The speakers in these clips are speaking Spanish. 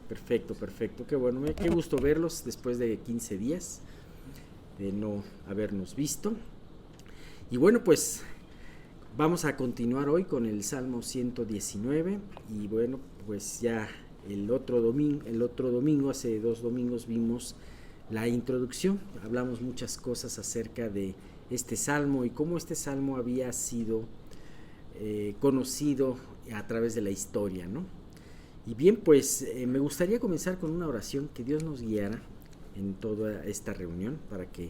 Perfecto, perfecto. Qué bueno, qué gusto verlos después de 15 días de no habernos visto. Y bueno, pues vamos a continuar hoy con el Salmo 119 y bueno, pues ya el otro domingo, hace 2 domingos vimos la introducción, hablamos muchas cosas acerca de este salmo y cómo este salmo había sido conocido a través de la historia, ¿no? Y bien, pues me gustaría comenzar con una oración, que Dios nos guiara en toda esta reunión para que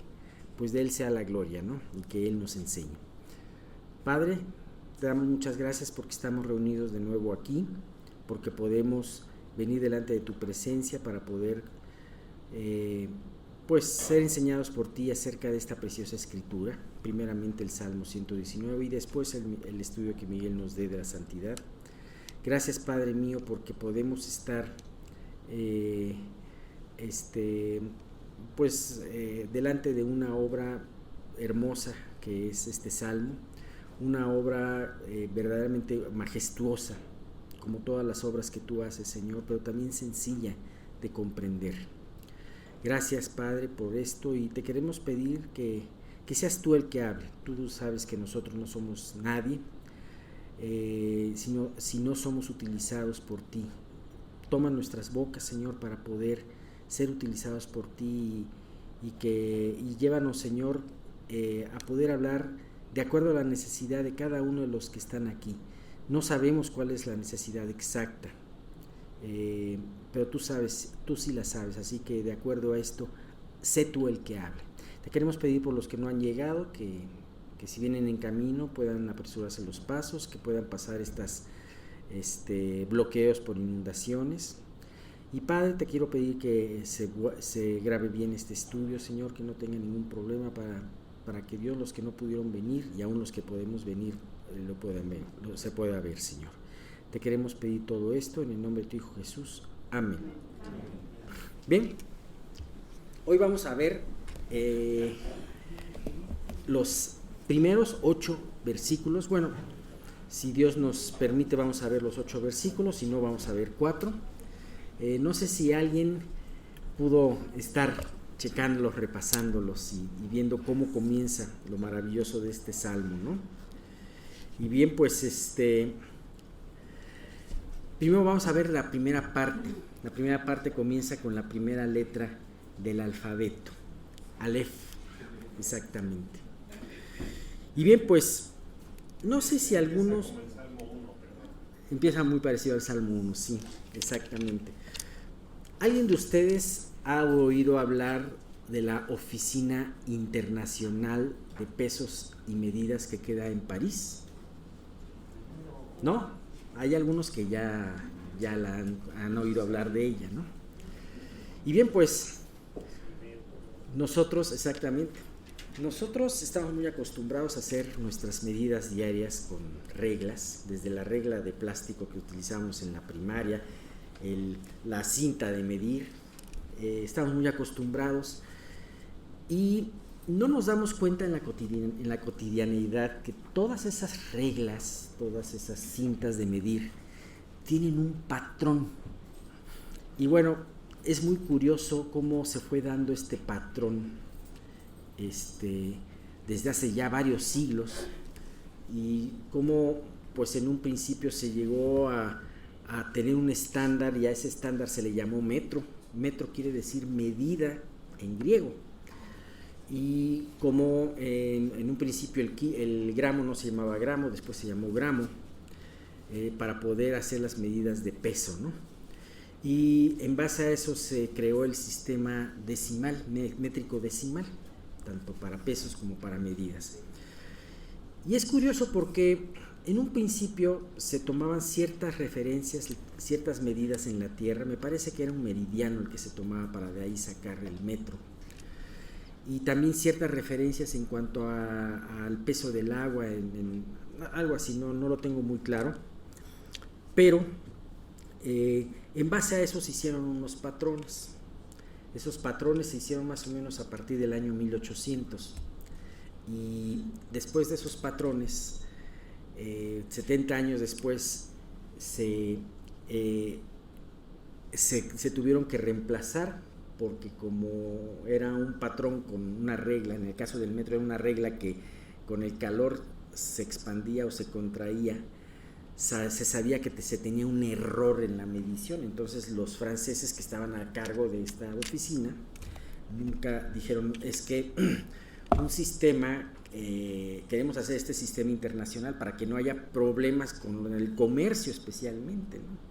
pues de Él sea la gloria, ¿no? Y que Él nos enseñe. Padre, te damos muchas gracias porque estamos reunidos de nuevo aquí, porque podemos venir delante de tu presencia para poder pues ser enseñados por ti acerca de esta preciosa escritura, primeramente el Salmo 119 y después el estudio que Miguel nos dé de la santidad. Gracias, Padre mío, porque podemos estar delante de una obra hermosa que es este Salmo, una obra verdaderamente majestuosa, como todas las obras que tú haces, Señor, pero también sencilla de comprender. Gracias, Padre, por esto, y te queremos pedir que seas tú el que hable. Tú sabes que nosotros no somos nadie, si no somos utilizados por ti. Toma nuestras bocas, Señor, para poder ser utilizados por ti y llévanos, Señor, a poder hablar de acuerdo a la necesidad de cada uno de los que están aquí. No sabemos cuál es la necesidad exacta, pero tú sabes, tú sí la sabes, así que de acuerdo a esto, sé tú el que hable. Te queremos pedir por los que no han llegado, que si vienen en camino puedan apresurarse los pasos, que puedan pasar estas bloqueos por inundaciones. Y Padre, te quiero pedir que se grabe bien este estudio, Señor, que no tenga ningún problema para que Dios, los que no pudieron venir y aún los que podemos venir, se pueda ver, Señor. Te queremos pedir todo esto en el nombre de tu Hijo Jesús. Amén. Bien, hoy vamos a ver los primeros 8 versículos. Bueno, si Dios nos permite vamos a ver los 8 versículos, si no vamos a ver 4. No sé si alguien pudo estar checándolos, repasándolos y viendo cómo comienza lo maravilloso de este salmo, ¿no? Y bien, pues primero vamos a ver la primera parte. La primera parte comienza con la primera letra del alfabeto, Aleph, exactamente. Y bien, pues no sé si algunos... Empieza muy parecido al Salmo 1, sí, exactamente. ¿Alguien de ustedes ha oído hablar de la Oficina Internacional de Pesos y Medidas que queda en París? ¿No? Hay algunos que ya han oído hablar de ella, ¿no? Y bien, pues nosotros estamos muy acostumbrados a hacer nuestras medidas diarias con reglas, desde la regla de plástico que utilizamos en la primaria, la cinta de medir, estamos muy acostumbrados y no nos damos cuenta en la cotidianeidad que todas esas reglas, todas esas cintas de medir tienen un patrón. Y bueno, es muy curioso cómo se fue dando este patrón desde hace ya varios siglos y cómo pues en un principio se llegó a tener un estándar y a ese estándar se le llamó metro. Metro quiere decir medida en griego. Y como en un principio el gramo no se llamaba gramo, después se llamó gramo, para poder hacer las medidas de peso, ¿no? Y en base a eso se creó el sistema decimal, métrico decimal, tanto para pesos como para medidas. Y es curioso porque en un principio se tomaban ciertas referencias, ciertas medidas en la Tierra. Me parece que era un meridiano el que se tomaba para de ahí sacar el metro. Y también ciertas referencias en cuanto al peso del agua, algo así, no lo tengo muy claro. Pero en base a eso se hicieron unos patrones. Esos patrones se hicieron más o menos a partir del año 1800. Y después de esos patrones, 70 años después, se se tuvieron que reemplazar porque como era un patrón con una regla, en el caso del metro era una regla que con el calor se expandía o se contraía, se sabía que se tenía un error en la medición. Entonces los franceses que estaban a cargo de esta oficina nunca dijeron, es que un sistema, queremos hacer este sistema internacional para que no haya problemas con el comercio especialmente, ¿no?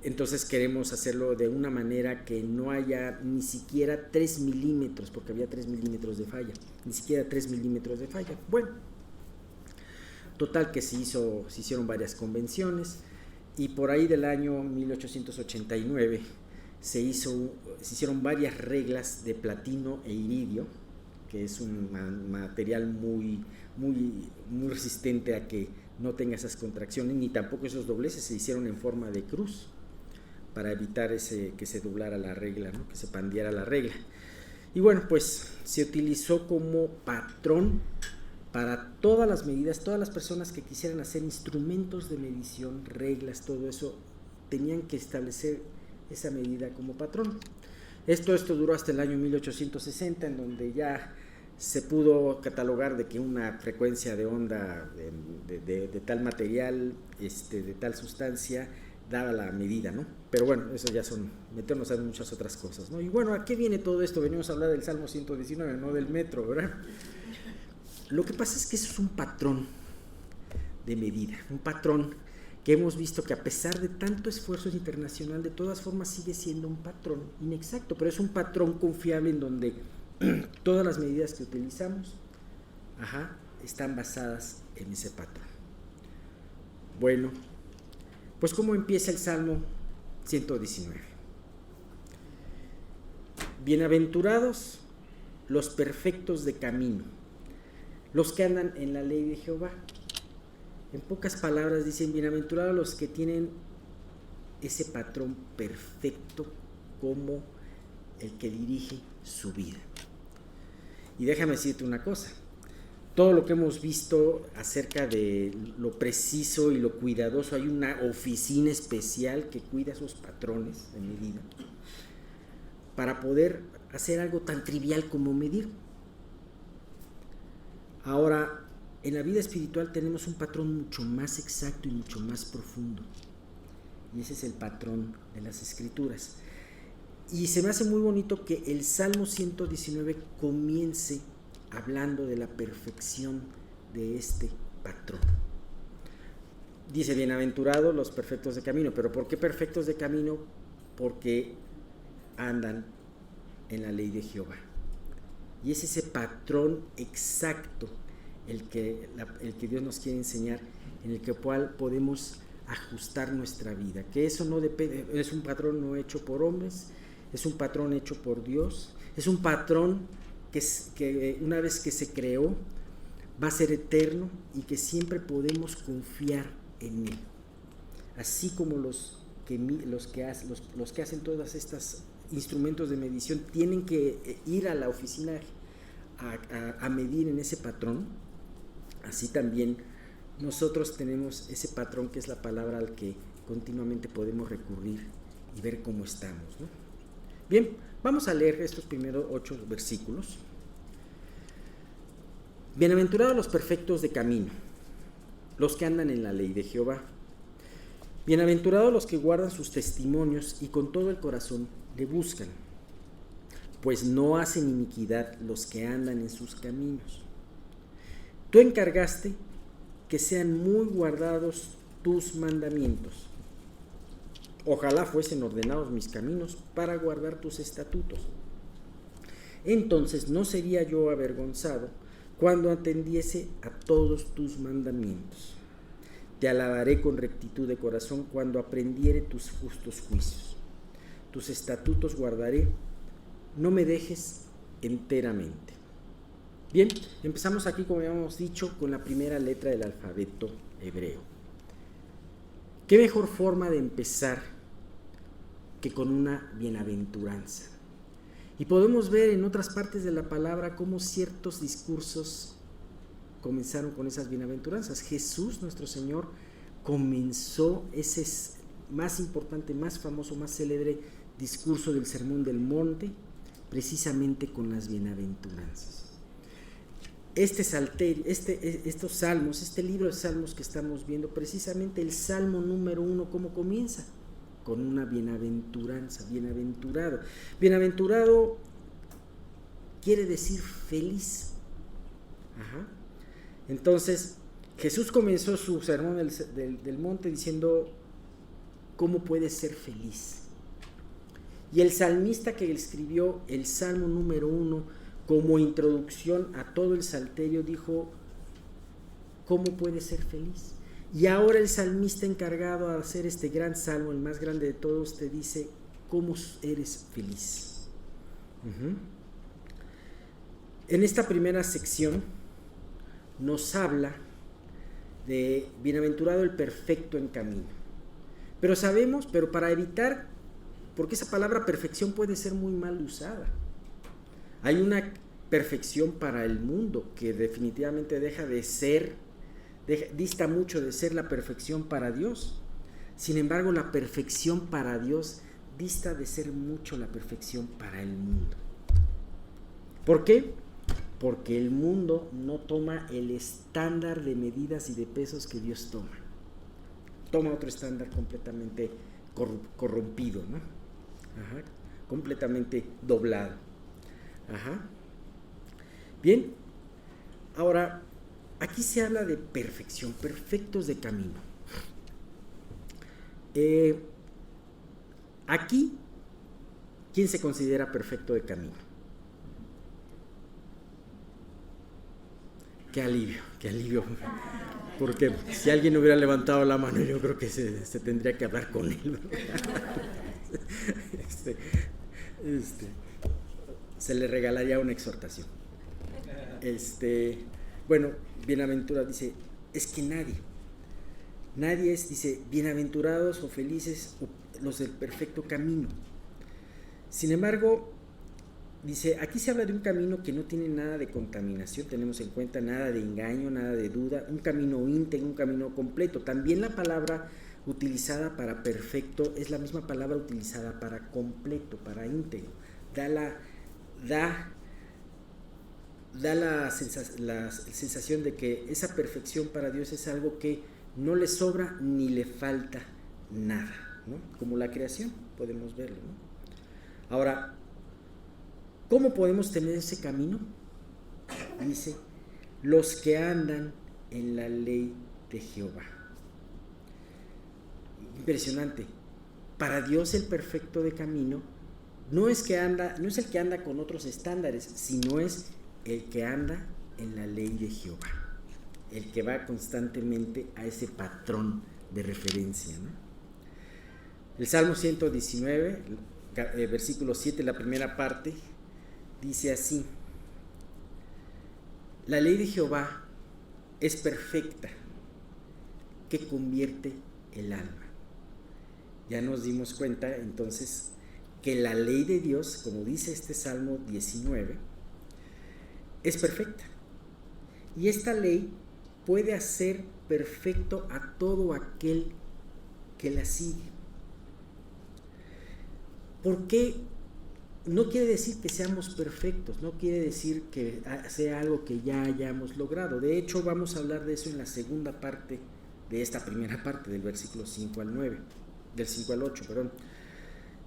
Entonces queremos hacerlo de una manera que no haya ni siquiera 3 milímetros, porque había 3 milímetros de falla, ni siquiera 3 milímetros de falla. Bueno, total que se hicieron varias convenciones y por ahí del año 1889 se hicieron varias reglas de platino e iridio, que es un material muy resistente a que no tenga esas contracciones, ni tampoco esos dobleces. Se hicieron en forma de cruz para evitar que se doblara la regla, ¿no? Que se pandeara la regla. Y bueno, pues se utilizó como patrón para todas las medidas. Todas las personas que quisieran hacer instrumentos de medición, reglas, todo eso, tenían que establecer esa medida como patrón. Esto duró hasta el año 1860, en donde ya se pudo catalogar de que una frecuencia de onda de tal material, de tal sustancia, daba la medida, ¿no? Pero bueno, eso ya son meternos a muchas otras cosas, ¿no? Y bueno, ¿a qué viene todo esto? Venimos a hablar del Salmo 119, no del metro, ¿verdad? Lo que pasa es que eso es un patrón de medida, un patrón que hemos visto que a pesar de tanto esfuerzo internacional, de todas formas sigue siendo un patrón inexacto, pero es un patrón confiable en donde todas las medidas que utilizamos están basadas en ese patrón. Bueno, pues ¿cómo empieza el Salmo 119? Bienaventurados los perfectos de camino, los que andan en la ley de Jehová. En pocas palabras dicen, bienaventurados los que tienen ese patrón perfecto como el que dirige su vida. Y déjame decirte una cosa, todo lo que hemos visto acerca de lo preciso y lo cuidadoso, hay una oficina especial que cuida esos patrones de medida para poder hacer algo tan trivial como medir. Ahora, en la vida espiritual tenemos un patrón mucho más exacto y mucho más profundo, y ese es el patrón de las Escrituras. Y se me hace muy bonito que el Salmo 119 comience hablando de la perfección de este patrón. Dice, bienaventurados los perfectos de camino. ¿Pero por qué perfectos de camino? Porque andan en la ley de Jehová. Y es ese patrón exacto el que Dios nos quiere enseñar, en el que cual podemos ajustar nuestra vida. Que eso no depende, es un patrón no hecho por hombres, es un patrón hecho por Dios, es un patrón que una vez que se creó va a ser eterno y que siempre podemos confiar en él. Así como los que hacen todas estas instrumentos de medición tienen que ir a la oficina a medir en ese patrón, así también nosotros tenemos ese patrón que es la palabra al que continuamente podemos recurrir y ver cómo estamos, ¿no? Bien, vamos a leer estos primeros 8 versículos. Bienaventurados los perfectos de camino, los que andan en la ley de Jehová. Bienaventurados los que guardan sus testimonios y con todo el corazón le buscan, pues no hacen iniquidad los que andan en sus caminos. Tú encargaste que sean muy guardados tus mandamientos. Ojalá fuesen ordenados mis caminos para guardar tus estatutos. Entonces no sería yo avergonzado cuando atendiese a todos tus mandamientos. Te alabaré con rectitud de corazón cuando aprendiere tus justos juicios. Tus estatutos guardaré, no me dejes enteramente. Bien, empezamos aquí, como habíamos dicho, con la primera letra del alfabeto hebreo. ¿Qué mejor forma de empezar que con una bienaventuranza? Y podemos ver en otras partes de la palabra cómo ciertos discursos comenzaron con esas bienaventuranzas. Jesús, nuestro Señor, comenzó más importante, más famoso, más célebre discurso del Sermón del Monte, precisamente con las bienaventuranzas. Estos salmos, este libro de salmos que estamos viendo, precisamente el salmo número 1, ¿cómo comienza? Con una bienaventuranza, bienaventurado. Bienaventurado quiere decir feliz. Ajá. Entonces, Jesús comenzó su sermón del monte diciendo, ¿cómo puedes ser feliz? Y el salmista que escribió el salmo número 1, como introducción a todo el salterio, dijo, ¿cómo puedes ser feliz? Y ahora el salmista encargado de hacer este gran salmo, el más grande de todos, te dice, ¿cómo eres feliz? En esta primera sección nos habla de bienaventurado el perfecto en camino. Pero para evitar, porque esa palabra perfección puede ser muy mal usada. Hay una perfección para el mundo que definitivamente dista mucho de ser la perfección para Dios. Sin embargo, la perfección para Dios dista de ser mucho la perfección para el mundo. ¿Por qué? Porque el mundo no toma el estándar de medidas y de pesos que Dios toma. Toma otro estándar completamente corrompido, ¿no? Ajá. Completamente doblado. Ajá. Bien, ahora aquí se habla de perfección, perfectos de camino. Aquí, ¿quién se considera perfecto de camino? Qué alivio, porque si alguien hubiera levantado la mano, yo creo que se tendría que hablar con él. Se le regalaría una exhortación. Bueno, bienaventurado dice, es que nadie es, dice, bienaventurados o felices los del perfecto camino. Sin embargo, dice, aquí se habla de un camino que no tiene nada de contaminación, tenemos en cuenta nada de engaño, nada de duda, un camino íntegro, un camino completo. También la palabra utilizada para perfecto es la misma palabra utilizada para completo, para íntegro. Da la sensación de que esa perfección para Dios es algo que no le sobra ni le falta nada, ¿no? Como la creación, podemos verlo, ¿no? Ahora, ¿cómo podemos tener ese camino? Dice, los que andan en la ley de Jehová. Impresionante. Para Dios el perfecto de camino no es el que anda con otros estándares, sino es el que anda en la ley de Jehová, el que va constantemente a ese patrón de referencia, ¿no? El Salmo 119, versículo 7, la primera parte, dice así: la ley de Jehová es perfecta, que convierte el alma. Ya nos dimos cuenta entonces que la ley de Dios, como dice este Salmo 19, es perfecta. Y esta ley puede hacer perfecto a todo aquel que la sigue. ¿Por qué? No quiere decir que seamos perfectos, no quiere decir que sea algo que ya hayamos logrado. De hecho, vamos a hablar de eso en la segunda parte de esta primera parte, del versículo 5 al 9, del 5 al 8, perdón.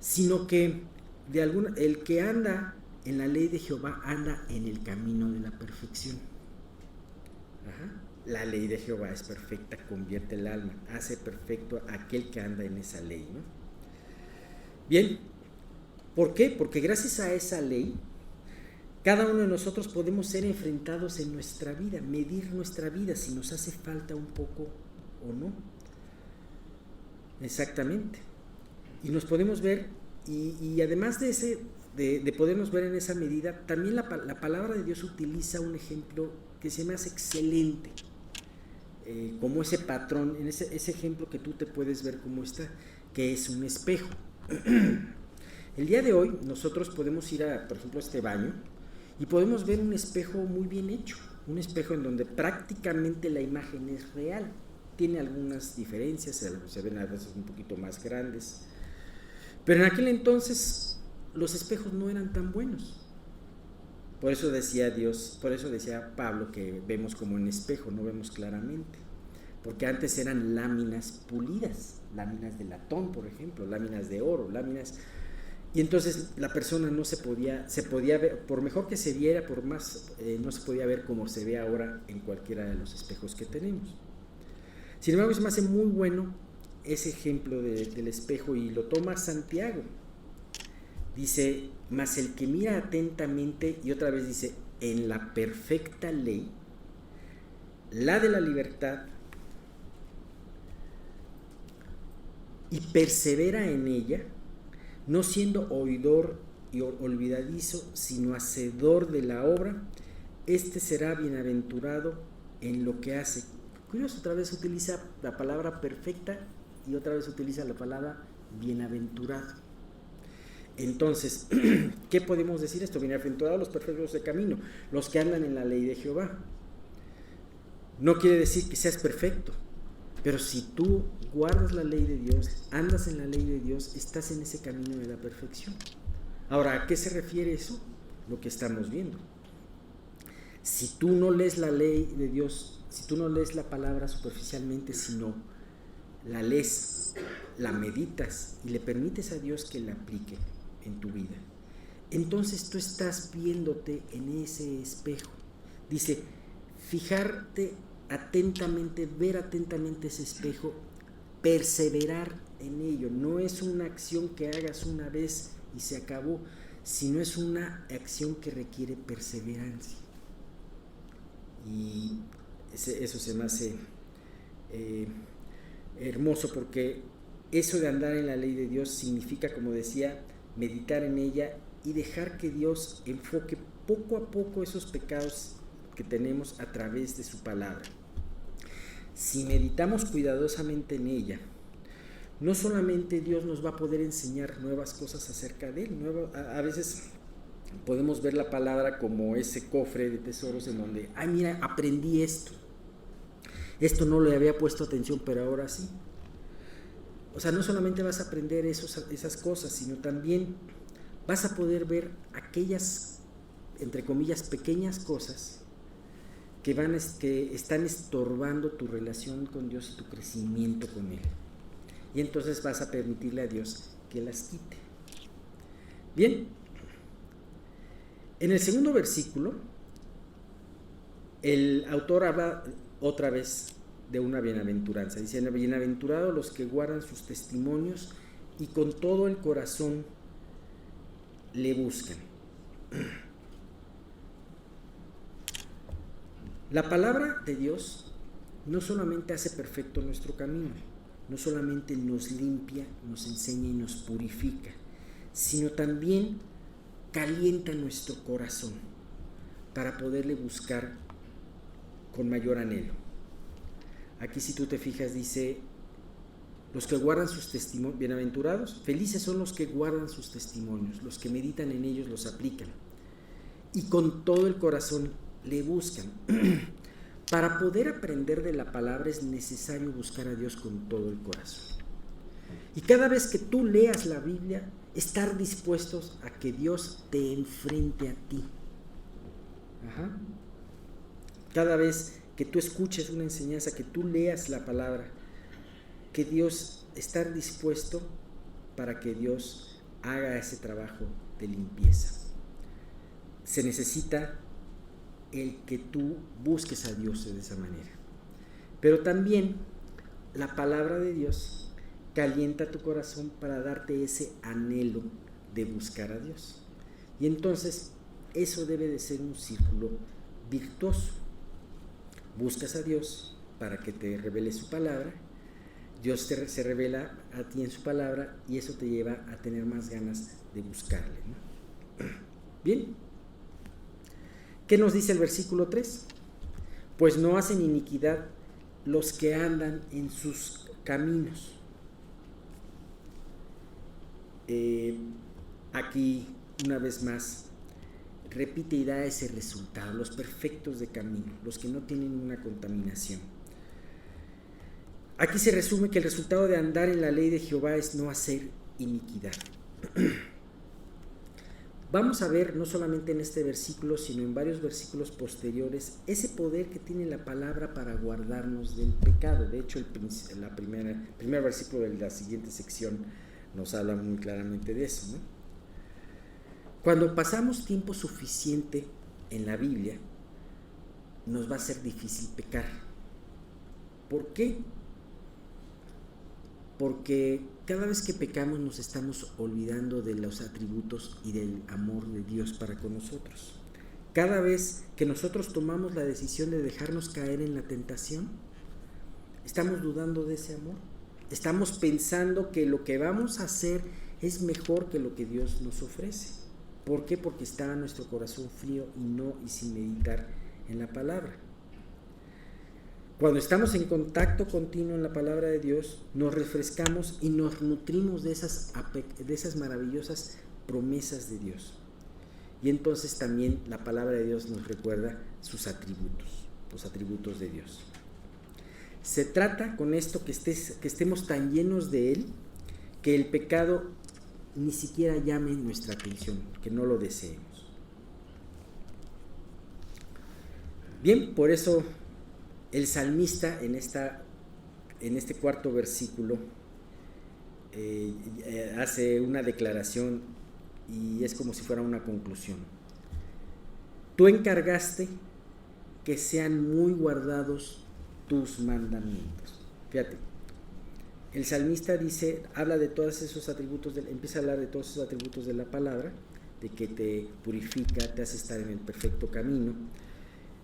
Sino que el que anda en la ley de Jehová anda en el camino de la perfección. Ajá. La ley de Jehová es perfecta, convierte el alma, hace perfecto a aquel que anda en esa ley, ¿no? Bien, ¿por qué? Porque gracias a esa ley, cada uno de nosotros podemos ser enfrentados en nuestra vida, medir nuestra vida, si nos hace falta un poco o no. Exactamente. Y nos podemos ver, y además de podernos ver en esa medida, también la palabra de Dios utiliza un ejemplo que se me hace excelente, como ese patrón, en ese ejemplo que tú te puedes ver como está, que es un espejo. El día de hoy nosotros podemos ir por ejemplo, a este baño y podemos ver un espejo muy bien hecho, un espejo en donde prácticamente la imagen es real. tiene algunas diferencias, se ven a veces un poquito más grandes, pero en aquel entonces los espejos no eran tan buenos. Por eso decía Pablo que vemos como en espejo, no vemos claramente, porque antes eran láminas pulidas, láminas de latón, por ejemplo, láminas de oro, láminas. Y entonces la persona no se podía ver, por mejor que se viera, por más, no se podía ver como se ve ahora en cualquiera de los espejos que tenemos. Sin embargo, se me hace muy bueno ese ejemplo del espejo, y lo toma Santiago. Dice, mas el que mira atentamente, y otra vez dice, en la perfecta ley, la de la libertad, y persevera en ella, no siendo oidor y olvidadizo, sino hacedor de la obra, este será bienaventurado en lo que hace. Curioso, otra vez utiliza la palabra perfecta y otra vez utiliza la palabra bienaventurado. Entonces, ¿qué podemos decir esto? Bienaventurados los perfectos de camino, los que andan en la ley de Jehová. No quiere decir que seas perfecto, pero si tú guardas la ley de Dios, andas en la ley de Dios, estás en ese camino de la perfección. Ahora, ¿a qué se refiere eso? Lo que estamos viendo. Si tú no lees la ley de Dios, si tú no lees la palabra superficialmente, sino la lees, la meditas y le permites a Dios que la aplique en tu vida, entonces tú estás viéndote en ese espejo. Dice, fijarte atentamente, ver atentamente ese espejo, perseverar en ello. No es una acción que hagas una vez y se acabó, sino es una acción que requiere perseverancia. Y eso se me hace hermoso, porque eso de andar en la ley de Dios significa, como decía, meditar en ella y dejar que Dios enfoque poco a poco esos pecados que tenemos a través de su palabra. Si meditamos cuidadosamente en ella, no solamente Dios nos va a poder enseñar nuevas cosas acerca de Él, a veces podemos ver la palabra como ese cofre de tesoros en donde, ay, mira, aprendí esto no le había puesto atención, pero ahora sí. O sea, no solamente vas a aprender esas cosas, sino también vas a poder ver aquellas, entre comillas, pequeñas cosas que están estorbando tu relación con Dios y tu crecimiento con Él. Y entonces vas a permitirle a Dios que las quite. Bien, en el segundo versículo, el autor habla otra vez de una bienaventuranza. Dice, bienaventurados los que guardan sus testimonios y con todo el corazón le buscan. La palabra de Dios no solamente hace perfecto nuestro camino, no solamente nos limpia, nos enseña y nos purifica, sino también calienta nuestro corazón para poderle buscar con mayor anhelo. Aquí, si tú te fijas, dice, los que guardan sus testimonios, bienaventurados, felices son los que guardan sus testimonios, los que meditan en ellos, los aplican y con todo el corazón le buscan. Para poder aprender de la palabra es necesario buscar a Dios con todo el corazón. Y cada vez que tú leas la Biblia, estar dispuestos a que Dios te enfrente a ti. Cada vez que tú escuches una enseñanza, que tú leas la palabra, que Dios, estar dispuesto para que Dios haga ese trabajo de limpieza. Se necesita el que tú busques a Dios de esa manera. Pero también la palabra de Dios calienta tu corazón para darte ese anhelo de buscar a Dios. Y entonces eso debe de ser un círculo virtuoso. Buscas a Dios para que te revele su palabra, Dios se revela a ti en su palabra y eso te lleva a tener más ganas de buscarle, ¿no? Bien, ¿qué nos dice el versículo 3? Pues no hacen iniquidad los que andan en sus caminos. Aquí, una vez más, repite y da ese resultado, los perfectos de camino, los que no tienen una contaminación. Aquí se resume que el resultado de andar en la ley de Jehová es no hacer iniquidad. Vamos a ver, no solamente en este versículo, sino en varios versículos posteriores, ese poder que tiene la palabra para guardarnos del pecado. De hecho, el primer versículo de la siguiente sección nos habla muy claramente de eso, ¿no? Cuando pasamos tiempo suficiente en la Biblia, nos va a ser difícil pecar. ¿Por qué? Porque cada vez que pecamos nos estamos olvidando de los atributos y del amor de Dios para con nosotros. Cada vez que nosotros tomamos la decisión de dejarnos caer en la tentación, estamos dudando de ese amor. Estamos pensando que lo que vamos a hacer es mejor que lo que Dios nos ofrece. ¿Por qué? Porque está nuestro corazón frío y sin meditar en la palabra. Cuando estamos en contacto continuo en la palabra de Dios, nos refrescamos y nos nutrimos de esas maravillosas promesas de Dios. Y entonces también la palabra de Dios nos recuerda sus atributos, los atributos de Dios. Se trata con esto que estemos tan llenos de Él, que el pecado ni siquiera llame nuestra atención, que no lo deseemos. Bien, por eso el salmista en este cuarto versículo hace una declaración y es como si fuera una conclusión. Tú encargaste que sean muy guardados tus mandamientos. Fíjate, el salmista habla de todos esos atributos, empieza a hablar de todos esos atributos de la palabra, de que te purifica, te hace estar en el perfecto camino.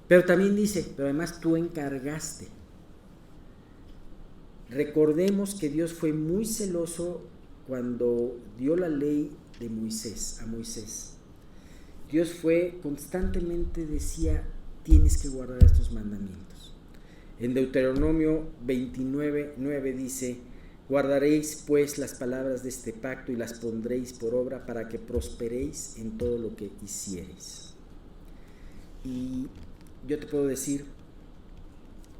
Pero también dice, pero además tú encargaste. Recordemos que Dios fue muy celoso cuando dio la ley de Moisés, a Moisés. Dios constantemente decía, tienes que guardar estos mandamientos. En Deuteronomio 29:9 dice, guardaréis pues las palabras de este pacto y las pondréis por obra para que prosperéis en todo lo que hiciereis. Y yo te puedo decir,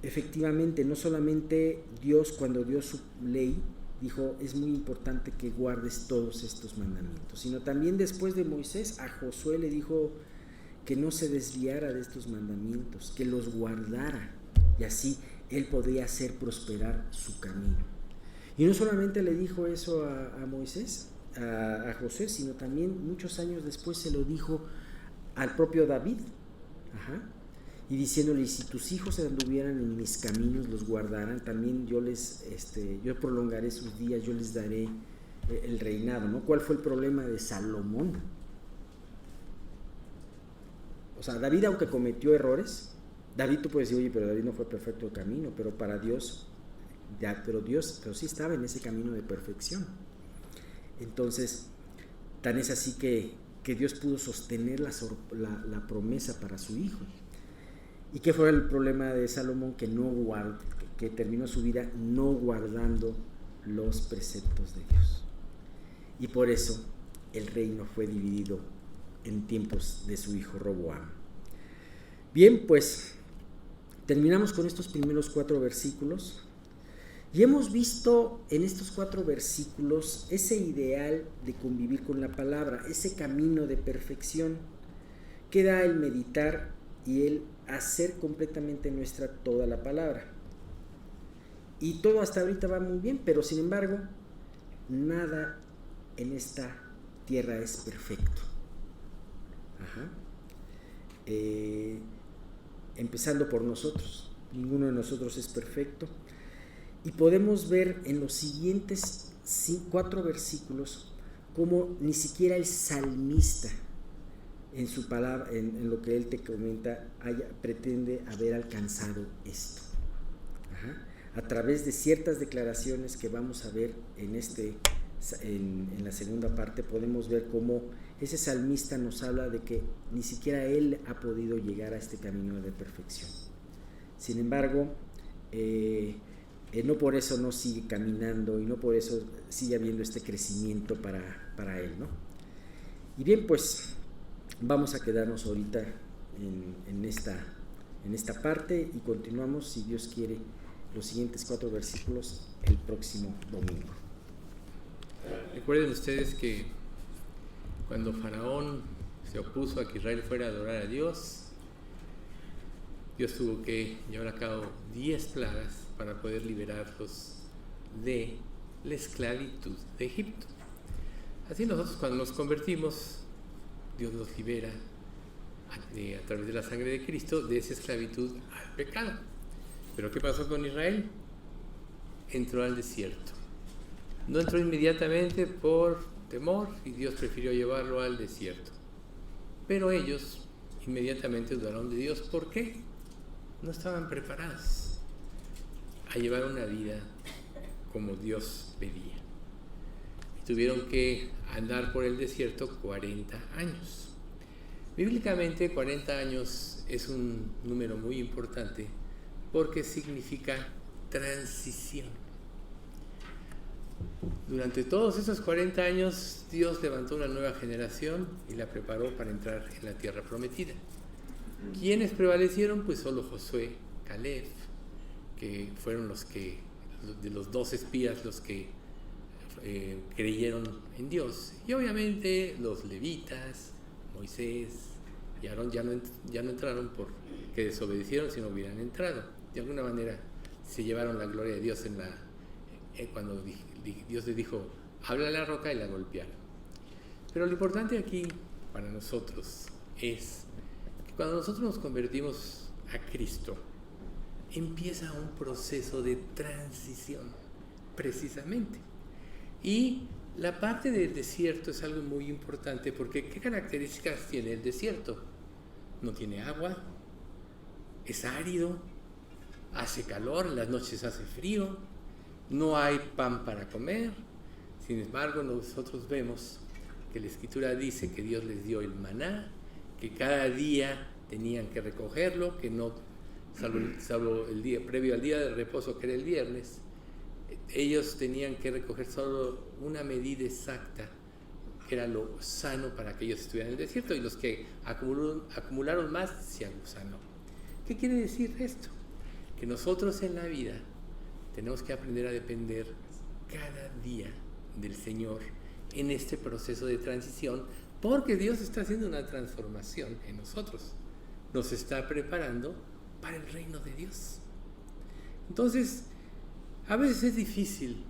efectivamente, no solamente Dios cuando dio su ley dijo, es muy importante que guardes todos estos mandamientos, sino también después de Moisés a Josué le dijo que no se desviara de estos mandamientos, que los guardara, y así él podría hacer prosperar su camino. Y no solamente le dijo eso a Moisés, a Josué, sino también muchos años después se lo dijo al propio David. Y diciéndole, si tus hijos anduvieran en mis caminos, los guardaran, también yo prolongaré sus días, yo les daré el reinado, ¿no? ¿Cuál fue el problema de Salomón? O sea, David, aunque cometió errores, David tú puedes decir, oye, pero David no fue perfecto el camino, pero para Dios, pero sí estaba en ese camino de perfección. Entonces, tan es así que Dios pudo sostener la promesa para su hijo. ¿Y qué fue el problema de Salomón? Que terminó su vida no guardando los preceptos de Dios. Y por eso el reino fue dividido en tiempos de su hijo Roboam. Bien, pues terminamos con estos primeros 4 versículos. Y hemos visto en estos 4 versículos ese ideal de convivir con la palabra, ese camino de perfección que da el meditar y el hacer completamente nuestra toda la palabra. Y todo hasta ahorita va muy bien, pero sin embargo, nada en esta tierra es perfecto. Empezando por nosotros, ninguno de nosotros es perfecto. Y podemos ver en los siguientes 4 versículos cómo ni siquiera el salmista en su palabra, en lo que él te comenta, pretende haber alcanzado esto. A través de ciertas declaraciones que vamos a ver en la segunda parte, podemos ver cómo ese salmista nos habla de que ni siquiera él ha podido llegar a este camino de perfección. Sin embargo, no por eso no sigue caminando y no por eso sigue habiendo este crecimiento para él, ¿no? Y bien, pues vamos a quedarnos ahorita en esta parte y continuamos, si Dios quiere, los siguientes 4 versículos el próximo domingo. Recuerden ustedes que cuando Faraón se opuso a que Israel fuera a adorar a Dios, Dios tuvo que llevar a cabo 10 plagas para poder liberarlos de la esclavitud de Egipto. Así nosotros cuando nos convertimos, Dios nos libera a través de la sangre de Cristo de esa esclavitud al pecado. Pero ¿qué pasó con Israel? Entró al desierto. No entró inmediatamente por temor y Dios prefirió llevarlo al desierto. Pero ellos inmediatamente dudaron de Dios. ¿Por qué? No estaban preparados a llevar una vida como Dios pedía. Y tuvieron que andar por el desierto 40 años. Bíblicamente 40 años es un número muy importante porque significa transición. Durante todos esos 40 años Dios levantó una nueva generación y la preparó para entrar en la tierra prometida. ¿Quiénes prevalecieron? Pues solo Josué, Caleb, que fueron de los 2 espías los que creyeron en Dios. Y obviamente los levitas, Moisés y Aarón ya no entraron porque desobedecieron, si no hubieran entrado. De alguna manera se llevaron la gloria de Dios cuando Dios les dijo, habla a la roca, y la golpearon. Pero lo importante aquí para nosotros es que cuando nosotros nos convertimos a Cristo, empieza un proceso de transición, precisamente. Y la parte del desierto es algo muy importante porque ¿qué características tiene el desierto? No tiene agua, es árido, hace calor, en las noches hace frío, no hay pan para comer. Sin embargo, nosotros vemos que la Escritura dice que Dios les dio el maná, que cada día tenían que recogerlo, que no, salvo el día previo al día de reposo, que era el viernes, ellos tenían que recoger solo una medida exacta, que era lo sano para que ellos estuvieran en el desierto, y los que acumularon más se agusanó. ¿Qué quiere decir esto? Que nosotros en la vida tenemos que aprender a depender cada día del Señor en este proceso de transición, porque Dios está haciendo una transformación en nosotros, nos está preparando para el reino de Dios. Entonces, a veces es difícil,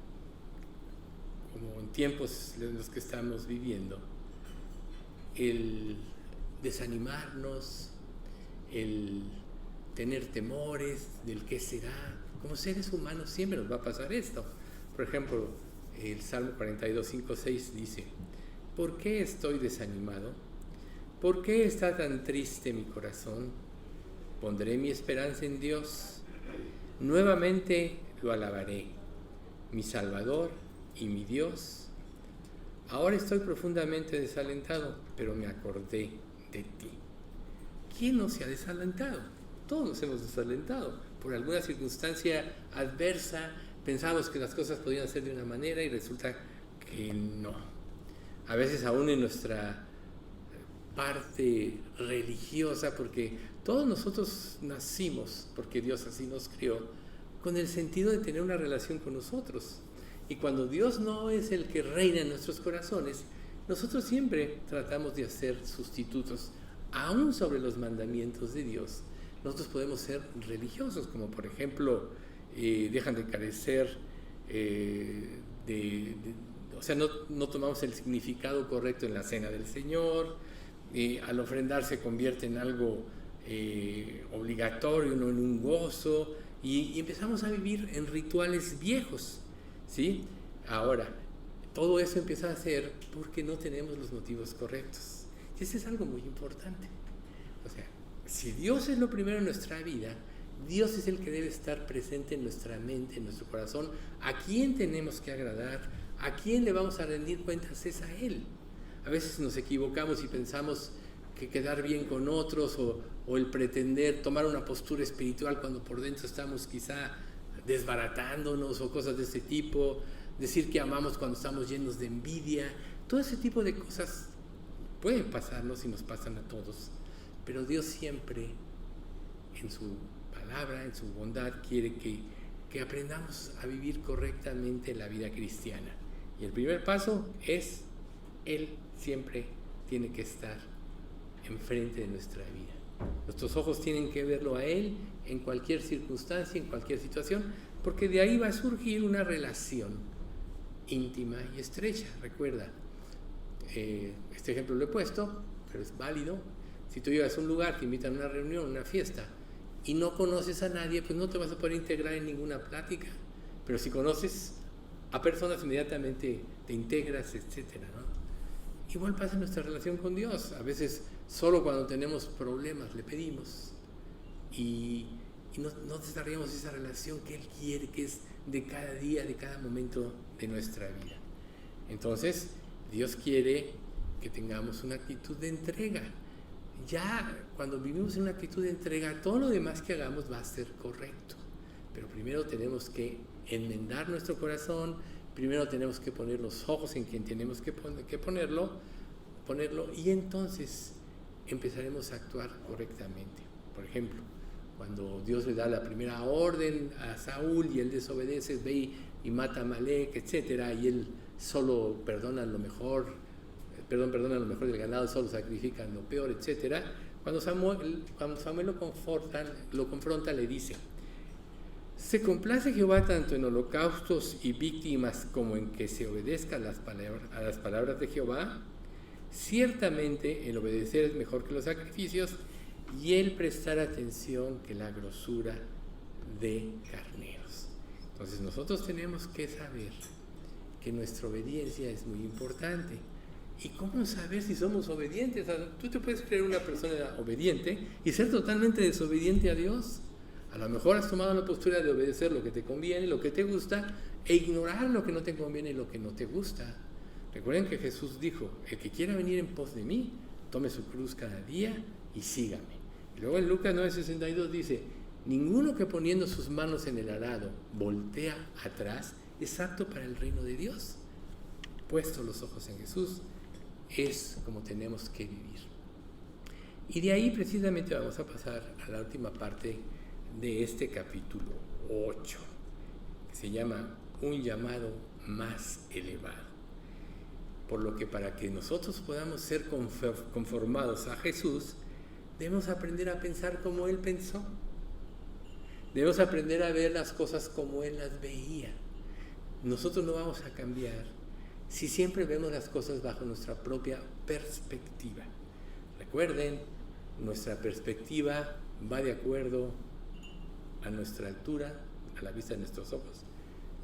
como en tiempos en los que estamos viviendo, el desanimarnos, el tener temores del qué será. Como seres humanos siempre nos va a pasar esto. Por ejemplo, el Salmo 42, 5, 6 dice, ¿por qué estoy desanimado? ¿Por qué está tan triste mi corazón? Pondré mi esperanza en Dios. Nuevamente lo alabaré, mi Salvador y mi Dios. Ahora estoy profundamente desalentado, pero me acordé de ti. ¿Quién no se ha desalentado? Todos nos hemos desalentado. Por alguna circunstancia adversa pensamos que las cosas podían ser de una manera y resulta que no. A veces aún en nuestra parte religiosa, porque todos nosotros nacimos, porque Dios así nos crió, con el sentido de tener una relación con nosotros. Y cuando Dios no es el que reina en nuestros corazones, nosotros siempre tratamos de hacer sustitutos, aún sobre los mandamientos de Dios. Nosotros podemos ser religiosos, como por ejemplo, dejan de carecer, o sea, no tomamos el significado correcto en la cena del Señor, al ofrendar se convierte en algo obligatorio, no en un gozo, y empezamos a vivir en rituales viejos, ¿sí? Ahora, todo eso empieza a ser porque no tenemos los motivos correctos. Y eso es algo muy importante. O sea, si Dios es lo primero en nuestra vida, Dios es el que debe estar presente en nuestra mente, en nuestro corazón. ¿A quién tenemos que agradar? ¿A quién le vamos a rendir cuentas? Es a Él. A veces nos equivocamos y pensamos que quedar bien con otros o el pretender tomar una postura espiritual cuando por dentro estamos quizá desbaratándonos o cosas de ese tipo, decir que amamos cuando estamos llenos de envidia. Todo ese tipo de cosas pueden pasarnos y nos pasan a todos. Pero Dios siempre, en su palabra, en su bondad, quiere que que aprendamos a vivir correctamente la vida cristiana. Y el primer paso es, Él siempre tiene que estar enfrente de nuestra vida. Nuestros ojos tienen que verlo a Él en cualquier circunstancia, en cualquier situación, porque de ahí va a surgir una relación íntima y estrecha. Recuerda, este ejemplo lo he puesto, pero es válido. Si tú llegas a un lugar, te invitan a una reunión, una fiesta, y no conoces a nadie, pues no te vas a poder integrar en ninguna plática. Pero si conoces a personas, inmediatamente te integras, etcétera, ¿no? Igual pasa en nuestra relación con Dios. A veces solo cuando tenemos problemas le pedimos y no desarrollamos esa relación que Él quiere, que es de cada día, de cada momento de nuestra vida. Entonces, Dios quiere que tengamos una actitud de entrega. Ya cuando vivimos en una actitud de entrega, todo lo demás que hagamos va a ser correcto. Pero primero tenemos que enmendar nuestro corazón, primero tenemos que poner los ojos en quien tenemos que ponerlo, y entonces empezaremos a actuar correctamente. Por ejemplo, cuando Dios le da la primera orden a Saúl y él desobedece, ve y mata a Amalek, etcétera, y él solo perdona lo mejor del ganado, solo sacrifican lo peor, etcétera. Cuando Samuel lo confronta, le dice: ¿se complace Jehová tanto en holocaustos y víctimas como en que se obedezca a las palabras de Jehová? Ciertamente el obedecer es mejor que los sacrificios, y el prestar atención que la grosura de carneros. Entonces nosotros tenemos que saber que nuestra obediencia es muy importante. ¿Y cómo saber si somos obedientes? O sea, tú te puedes creer una persona obediente y ser totalmente desobediente a Dios. A lo mejor has tomado la postura de obedecer lo que te conviene, lo que te gusta, e ignorar lo que no te conviene y lo que no te gusta. Recuerden que Jesús dijo: el que quiera venir en pos de mí, tome su cruz cada día y sígame. Y luego en Lucas 9:62 dice: ninguno que poniendo sus manos en el arado voltea atrás es apto para el reino de Dios. Puestos los ojos en Jesús, es como tenemos que vivir. Y de ahí precisamente vamos a pasar a la última parte de este capítulo 8, que se llama un llamado más elevado. Por lo que para que nosotros podamos ser conformados a Jesús, debemos aprender a pensar como Él pensó. Debemos aprender a ver las cosas como Él las veía. Nosotros no vamos a cambiar si siempre vemos las cosas bajo nuestra propia perspectiva. Recuerden, nuestra perspectiva va de acuerdo a nuestra altura, a la vista de nuestros ojos.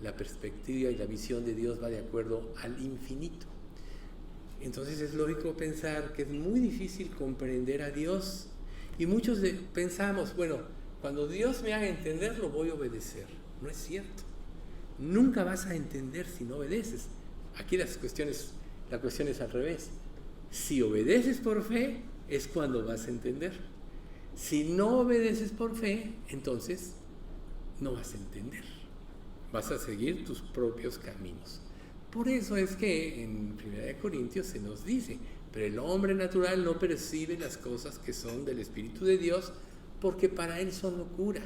La perspectiva y la visión de Dios va de acuerdo al infinito. Entonces es lógico pensar que es muy difícil comprender a Dios. Y muchos pensamos, bueno, cuando Dios me haga entender, lo voy a obedecer. No es cierto. Nunca vas a entender si no obedeces. Aquí la cuestión es al revés. Si obedeces por fe, es cuando vas a entender. Si no obedeces por fe, entonces no vas a entender. Vas a seguir tus propios caminos. Por eso es que en 1 Corintios se nos dice: pero el hombre natural no percibe las cosas que son del Espíritu de Dios, porque para él son locura,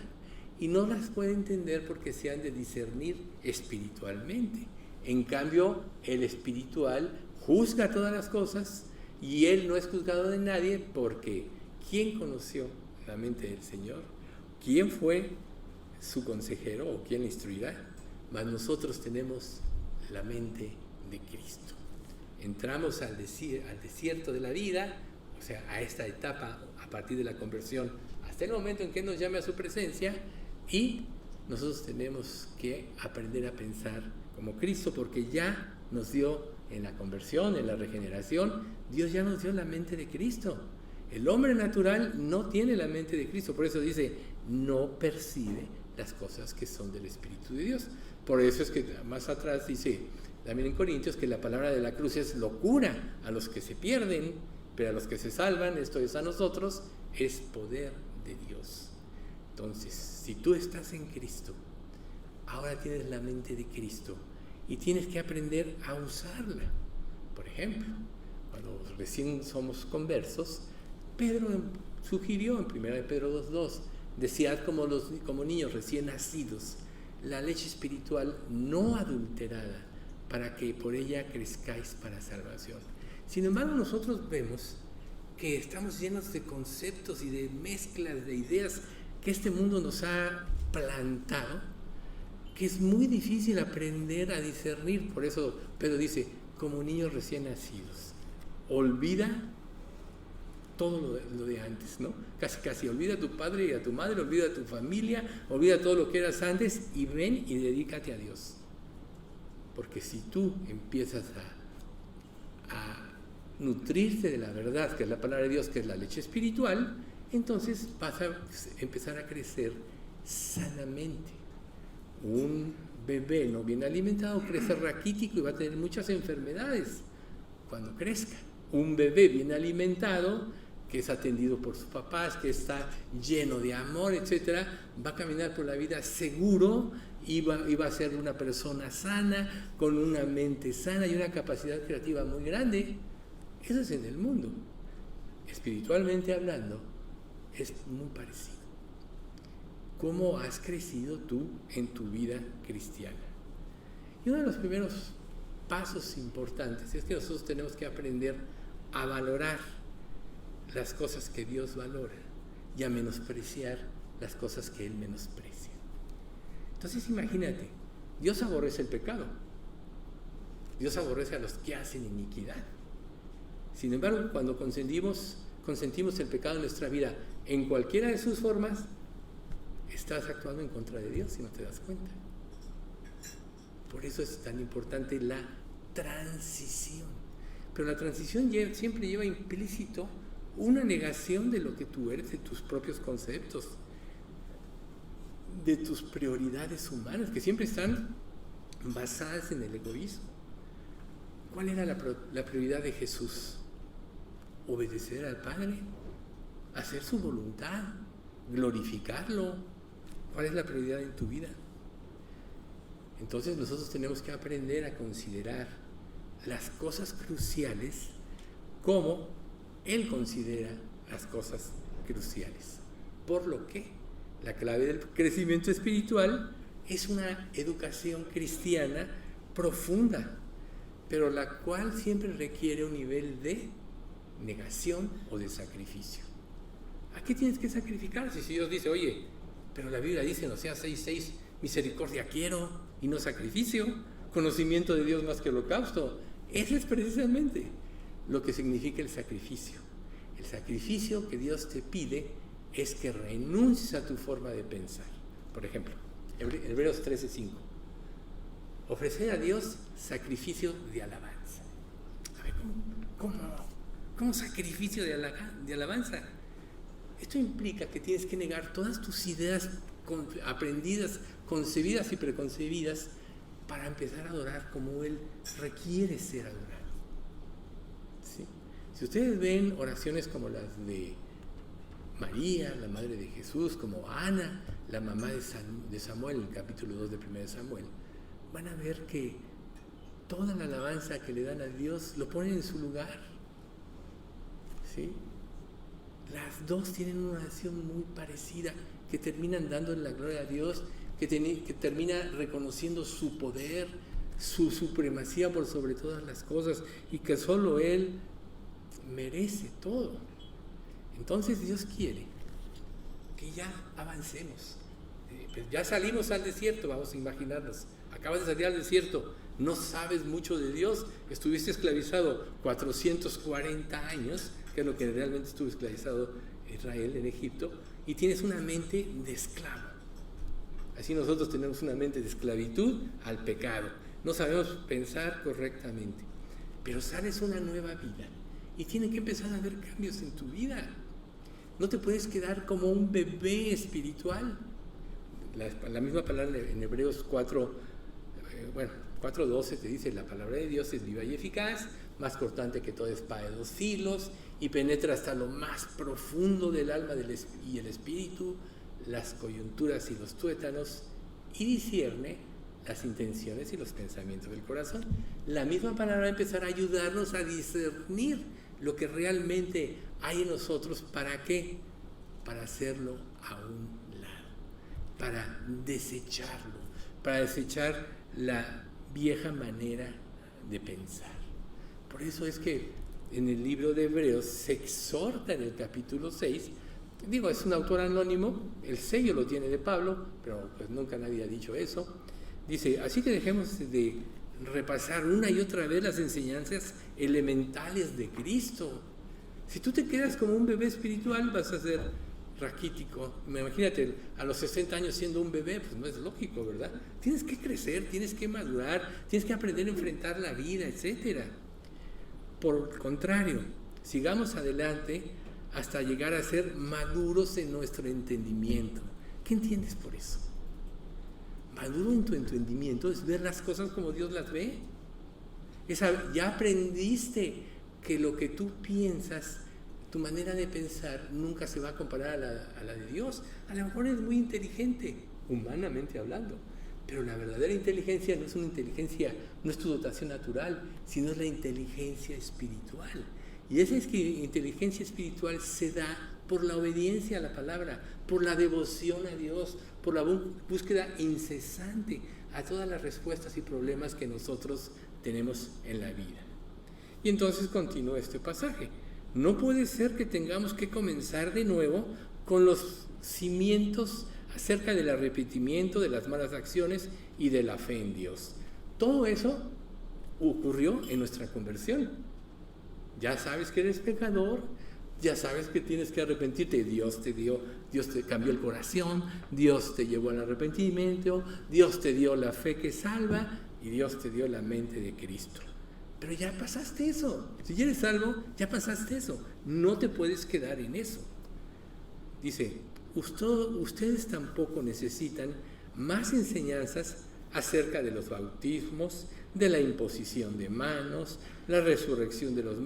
y no las puede entender porque se han de discernir espiritualmente. En cambio, el espiritual juzga todas las cosas, y él no es juzgado de nadie, porque ¿quién conoció la mente del Señor? ¿Quién fue su consejero o quién le instruirá? Mas nosotros tenemos la mente de Cristo. Entramos al desierto de la vida, o sea, a esta etapa a partir de la conversión hasta el momento en que nos llame a su presencia, y nosotros tenemos que aprender a pensar como Cristo, porque ya nos dio en la conversión, en la regeneración, Dios ya nos dio la mente de Cristo. El hombre natural no tiene la mente de Cristo, por eso dice: no percibe las cosas que son del Espíritu de Dios. Por eso es que más atrás dice también en Corintios que la palabra de la cruz es locura a los que se pierden, pero a los que se salvan, esto es a nosotros, es poder de Dios. Entonces, si tú estás en Cristo, ahora tienes la mente de Cristo y tienes que aprender a usarla. Por ejemplo, cuando recién somos conversos, Pedro sugirió en 1 Pedro 2:2: desead como niños recién nacidos la leche espiritual no adulterada, para que por ella crezcáis para salvación. Sin embargo, nosotros vemos que estamos llenos de conceptos y de mezclas de ideas que este mundo nos ha plantado, que es muy difícil aprender a discernir. Por eso Pedro dice, como niños recién nacidos, olvida todo lo de antes, ¿no? Casi olvida a tu padre y a tu madre, olvida a tu familia, olvida todo lo que eras antes y ven y dedícate a Dios. Porque si tú empiezas a nutrirte de la verdad, que es la palabra de Dios, que es la leche espiritual, entonces vas a empezar a crecer sanamente. Un bebé no bien alimentado crece raquítico y va a tener muchas enfermedades cuando crezca. Un bebé bien alimentado, que es atendido por sus papás, que está lleno de amor, etcétera, va a caminar por la vida seguro y va a ser una persona sana, con una mente sana y una capacidad creativa muy grande. Eso es en el mundo. Espiritualmente hablando, es muy parecido. ¿Cómo has crecido tú en tu vida cristiana? Y uno de los primeros pasos importantes es que nosotros tenemos que aprender a valorar las cosas que Dios valora y a menospreciar las cosas que Él menosprecia. Entonces imagínate, Dios aborrece el pecado. Dios aborrece a los que hacen iniquidad. Sin embargo, cuando consentimos el pecado en nuestra vida en cualquiera de sus formas, estás actuando en contra de Dios y no te das cuenta. Por eso es tan importante la transición. Pero la transición siempre lleva implícito una negación de lo que tú eres, de tus propios conceptos, de tus prioridades humanas, que siempre están basadas en el egoísmo. ¿Cuál era la prioridad de Jesús? Obedecer al Padre, hacer su voluntad, glorificarlo. ¿Cuál es la prioridad en tu vida? Entonces nosotros tenemos que aprender a considerar las cosas cruciales como Él considera las cosas cruciales. Por lo que la clave del crecimiento espiritual es una educación cristiana profunda, pero la cual siempre requiere un nivel de negación o de sacrificio. ¿A qué tienes que sacrificar? Si Dios dice, oye, pero la Biblia dice en Oseas 6:6, misericordia quiero y no sacrificio, conocimiento de Dios más que holocausto. Eso es precisamente lo que significa el sacrificio. El sacrificio que Dios te pide es que renuncies a tu forma de pensar. Por ejemplo, Hebreos 13:5. Ofrecer a Dios sacrificio de alabanza. A ver, ¿cómo sacrificio de alabanza? Esto implica que tienes que negar todas tus ideas aprendidas, concebidas y preconcebidas para empezar a adorar como Él requiere ser adorado. ¿Sí? Si ustedes ven oraciones como las de María, la madre de Jesús, como Ana, la mamá de Samuel, en el capítulo 2 de 1 Samuel, van a ver que toda la alabanza que le dan a Dios lo ponen en su lugar. ¿Sí? Las dos tienen una oración muy parecida, que terminan dándole la gloria a Dios, que termina reconociendo su poder, su supremacía por sobre todas las cosas y que solo Él merece todo. Entonces Dios quiere que ya avancemos. Ya salimos al desierto, vamos a imaginarnos. Acabas de salir al desierto, no sabes mucho de Dios, estuviste esclavizado 440 años, que es lo que realmente estuvo esclavizado Israel en Egipto, y tienes una mente de esclavo. Así nosotros tenemos una mente de esclavitud al pecado. No sabemos pensar correctamente, pero sales una nueva vida y tienen que empezar a haber cambios en tu vida. No te puedes quedar como un bebé espiritual. La misma palabra en Hebreos 4:12 te dice: la palabra de Dios es viva y eficaz, más cortante que toda espada de 2 filos, y penetra hasta lo más profundo del alma y el espíritu, las coyunturas y los tuétanos, y discierne las intenciones y los pensamientos del corazón. La misma palabra va a empezar a ayudarnos a discernir lo que realmente hay en nosotros. ¿Para qué? Para hacerlo a un lado, para desecharlo, para desechar la vieja manera de pensar. Por eso es que en el libro de Hebreos se exhorta en el capítulo 6, digo, es un autor anónimo, el sello lo tiene de Pablo, pero pues nunca nadie ha dicho eso. Dice, así que dejemos de repasar una y otra vez las enseñanzas elementales de Cristo. Si tú te quedas como un bebé espiritual, vas a ser raquítico. Imagínate, a los 60 años siendo un bebé, pues no es lógico, ¿verdad? Tienes que crecer, tienes que madurar, tienes que aprender a enfrentar la vida, etc. Por el contrario, sigamos adelante hasta llegar a ser maduros en nuestro entendimiento. ¿Qué entiendes por eso? Maduro en tu entendimiento es ver las cosas como Dios las ve. Ya aprendiste que lo que tú piensas, tu manera de pensar, nunca se va a comparar a la de Dios. A lo mejor eres muy inteligente, humanamente hablando, pero la verdadera inteligencia no es una inteligencia, no es tu dotación natural, sino es la inteligencia espiritual. Y esa inteligencia espiritual se da por la obediencia a la palabra, por la devoción a Dios, por la búsqueda incesante a todas las respuestas y problemas que nosotros tenemos en la vida. Y entonces continúa este pasaje. No puede ser que tengamos que comenzar de nuevo con los cimientos acerca del arrepentimiento, de las malas acciones y de la fe en Dios. Todo eso ocurrió en nuestra conversión. Ya sabes que eres pecador, ya sabes que tienes que arrepentirte. Dios te cambió el corazón, Dios te llevó al arrepentimiento, Dios te dio la fe que salva y Dios te dio la mente de Cristo. Pero ya pasaste eso. Si eres salvo, ya pasaste eso. No te puedes quedar en eso. Dice, ustedes tampoco necesitan más enseñanzas acerca de los bautismos, de la imposición de manos, la resurrección de los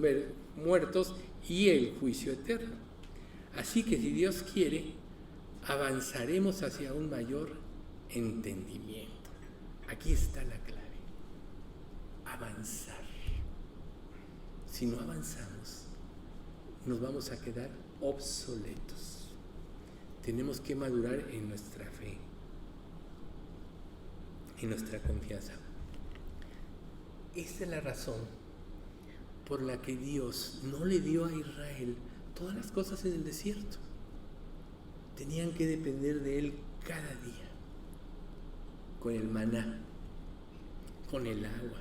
muertos y el juicio eterno. Así que si Dios quiere, avanzaremos hacia un mayor entendimiento. Aquí está la clave. Avanzar. Si no avanzamos, nos vamos a quedar obsoletos. Tenemos que madurar en nuestra fe, en nuestra confianza. Esta es la razón por la que Dios no le dio a Israel todas las cosas en el desierto. Tenían que depender de Él cada día, con el maná, con el agua,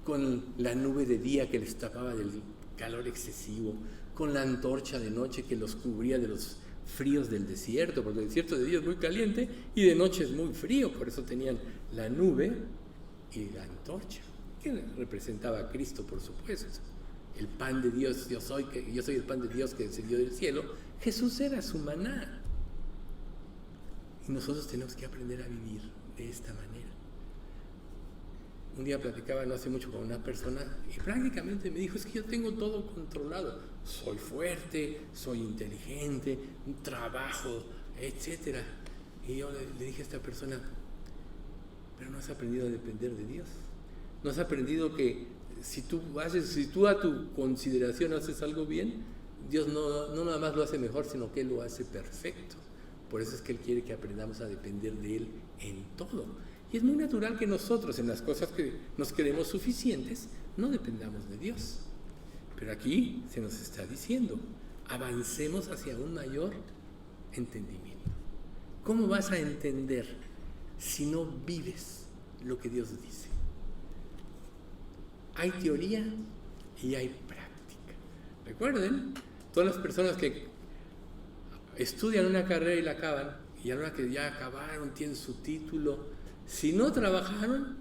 con la nube de día que les tapaba del calor excesivo, con la antorcha de noche que los cubría de los fríos del desierto, porque el desierto de día es muy caliente y de noche es muy frío, por eso tenían la nube y la antorcha, que representaba a Cristo, por supuesto. El pan de Dios, yo soy el pan de Dios que descendió del cielo. Jesús era su maná. Y nosotros tenemos que aprender a vivir de esta manera. Un día platicaba no hace mucho con una persona y prácticamente me dijo, es que yo tengo todo controlado. Soy fuerte, soy inteligente, trabajo, etc. Y yo le dije a esta persona, pero no has aprendido a depender de Dios. No has aprendido que si tú a tu consideración haces algo bien, Dios no nada más lo hace mejor, sino que Él lo hace perfecto. Por eso es que Él quiere que aprendamos a depender de Él en todo. Y es muy natural que nosotros, en las cosas que nos creemos suficientes, no dependamos de Dios. Pero aquí se nos está diciendo, avancemos hacia un mayor entendimiento. ¿Cómo vas a entender si no vives lo que Dios dice? Hay teoría y hay práctica. Recuerden, todas las personas que estudian una carrera y la acaban, y a la hora que ya acabaron, tienen su título, si no trabajaron,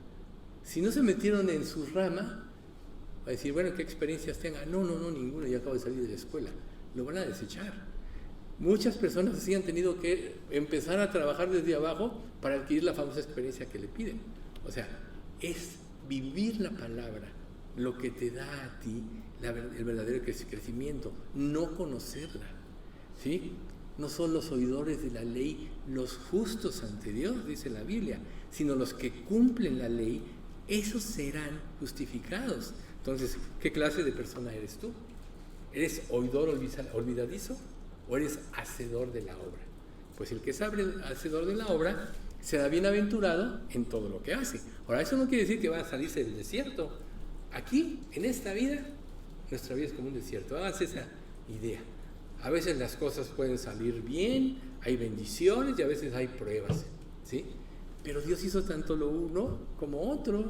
si no se metieron en su rama, va a decir, bueno, ¿qué experiencias tenga? No, ninguna, yo acabo de salir de la escuela. Lo van a desechar. Muchas personas así han tenido que empezar a trabajar desde abajo para adquirir la famosa experiencia que le piden. O sea, es vivir la palabra lo que te da a ti el verdadero crecimiento, no conocerla, ¿sí? No son los oidores de la ley los justos ante Dios, dice la Biblia, sino los que cumplen la ley, esos serán justificados. Entonces, ¿qué clase de persona eres tú? ¿Eres oidor olvidadizo o eres hacedor de la obra? Pues el que es hacedor de la obra será bienaventurado en todo lo que hace. Ahora, eso no quiere decir que va a salirse del desierto. Aquí, en esta vida, nuestra vida es como un desierto. Háganse esa idea. A veces las cosas pueden salir bien, hay bendiciones y a veces hay pruebas, ¿sí? Pero Dios hizo tanto lo uno como otro.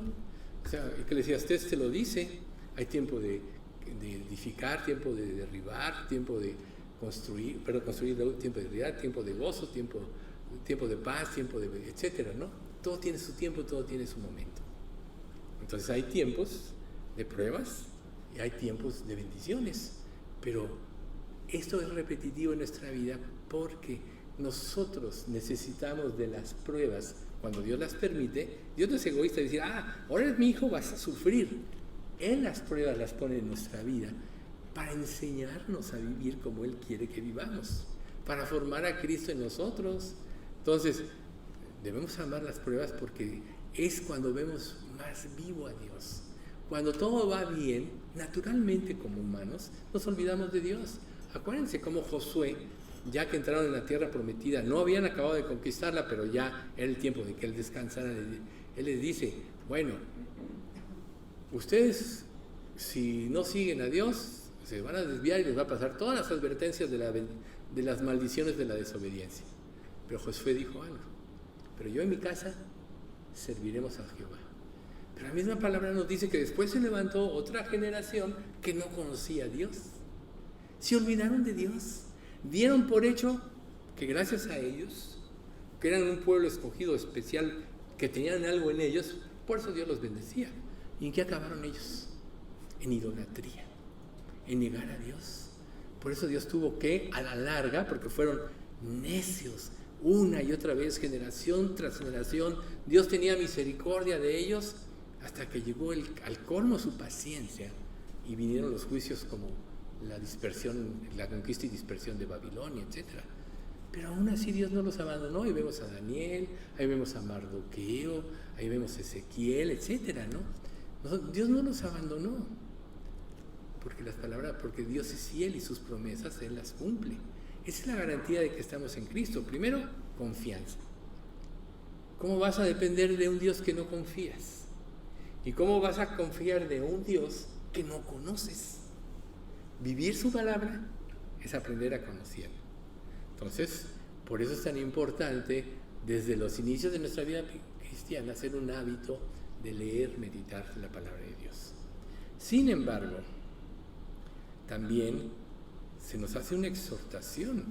O sea, Eclesiastés te lo dice. Hay tiempo de edificar, tiempo de derribar, tiempo de construir, tiempo de derribar, tiempo de gozo, tiempo de paz, tiempo de etcétera, ¿no? Todo tiene su tiempo, todo tiene su momento. Entonces hay tiempos de pruebas y hay tiempos de bendiciones, pero esto es repetitivo en nuestra vida porque nosotros necesitamos de las pruebas. Cuando Dios las permite, Dios no es egoísta de decir, ahora eres mi hijo, vas a sufrir. Él las pruebas las pone en nuestra vida para enseñarnos a vivir como Él quiere que vivamos, para formar a Cristo en nosotros. Entonces, debemos amar las pruebas porque es cuando vemos más vivo a Dios. Cuando todo va bien, naturalmente como humanos, nos olvidamos de Dios. Acuérdense cómo Josué, ya que entraron en la tierra prometida, no habían acabado de conquistarla, pero ya era el tiempo de que Él descansara. Él les dice, bueno, ustedes si no siguen a Dios, se van a desviar y les va a pasar todas las advertencias de las maldiciones de la desobediencia. Pero Josué dijo algo, pero yo en mi casa serviremos a Jehová. Pero la misma palabra nos dice que después se levantó otra generación que no conocía a Dios. Se olvidaron de Dios, dieron por hecho que gracias a ellos, que eran un pueblo escogido especial, que tenían algo en ellos, por eso Dios los bendecía. ¿Y en qué acabaron ellos? En idolatría, en negar a Dios. Por eso Dios tuvo que, a la larga, porque fueron necios, una y otra vez, generación tras generación, Dios tenía misericordia de ellos, hasta que llegó al colmo su paciencia, y vinieron los juicios como la dispersión, la conquista y dispersión de Babilonia, etc. Pero aún así Dios no los abandonó. Ahí vemos a Daniel, ahí vemos a Mardoqueo, ahí vemos a Ezequiel, etc., ¿no? Dios no los abandonó, porque Dios es fiel y sus promesas Él las cumple. Esa es la garantía de que estamos en Cristo. Primero, confianza. ¿Cómo vas a depender de un Dios que no confías? ¿Y cómo vas a confiar de un Dios que no conoces? Vivir su palabra es aprender a conocerlo. Entonces, por eso es tan importante desde los inicios de nuestra vida cristiana hacer un hábito de leer, meditar la palabra de Dios. Sin embargo, también se nos hace una exhortación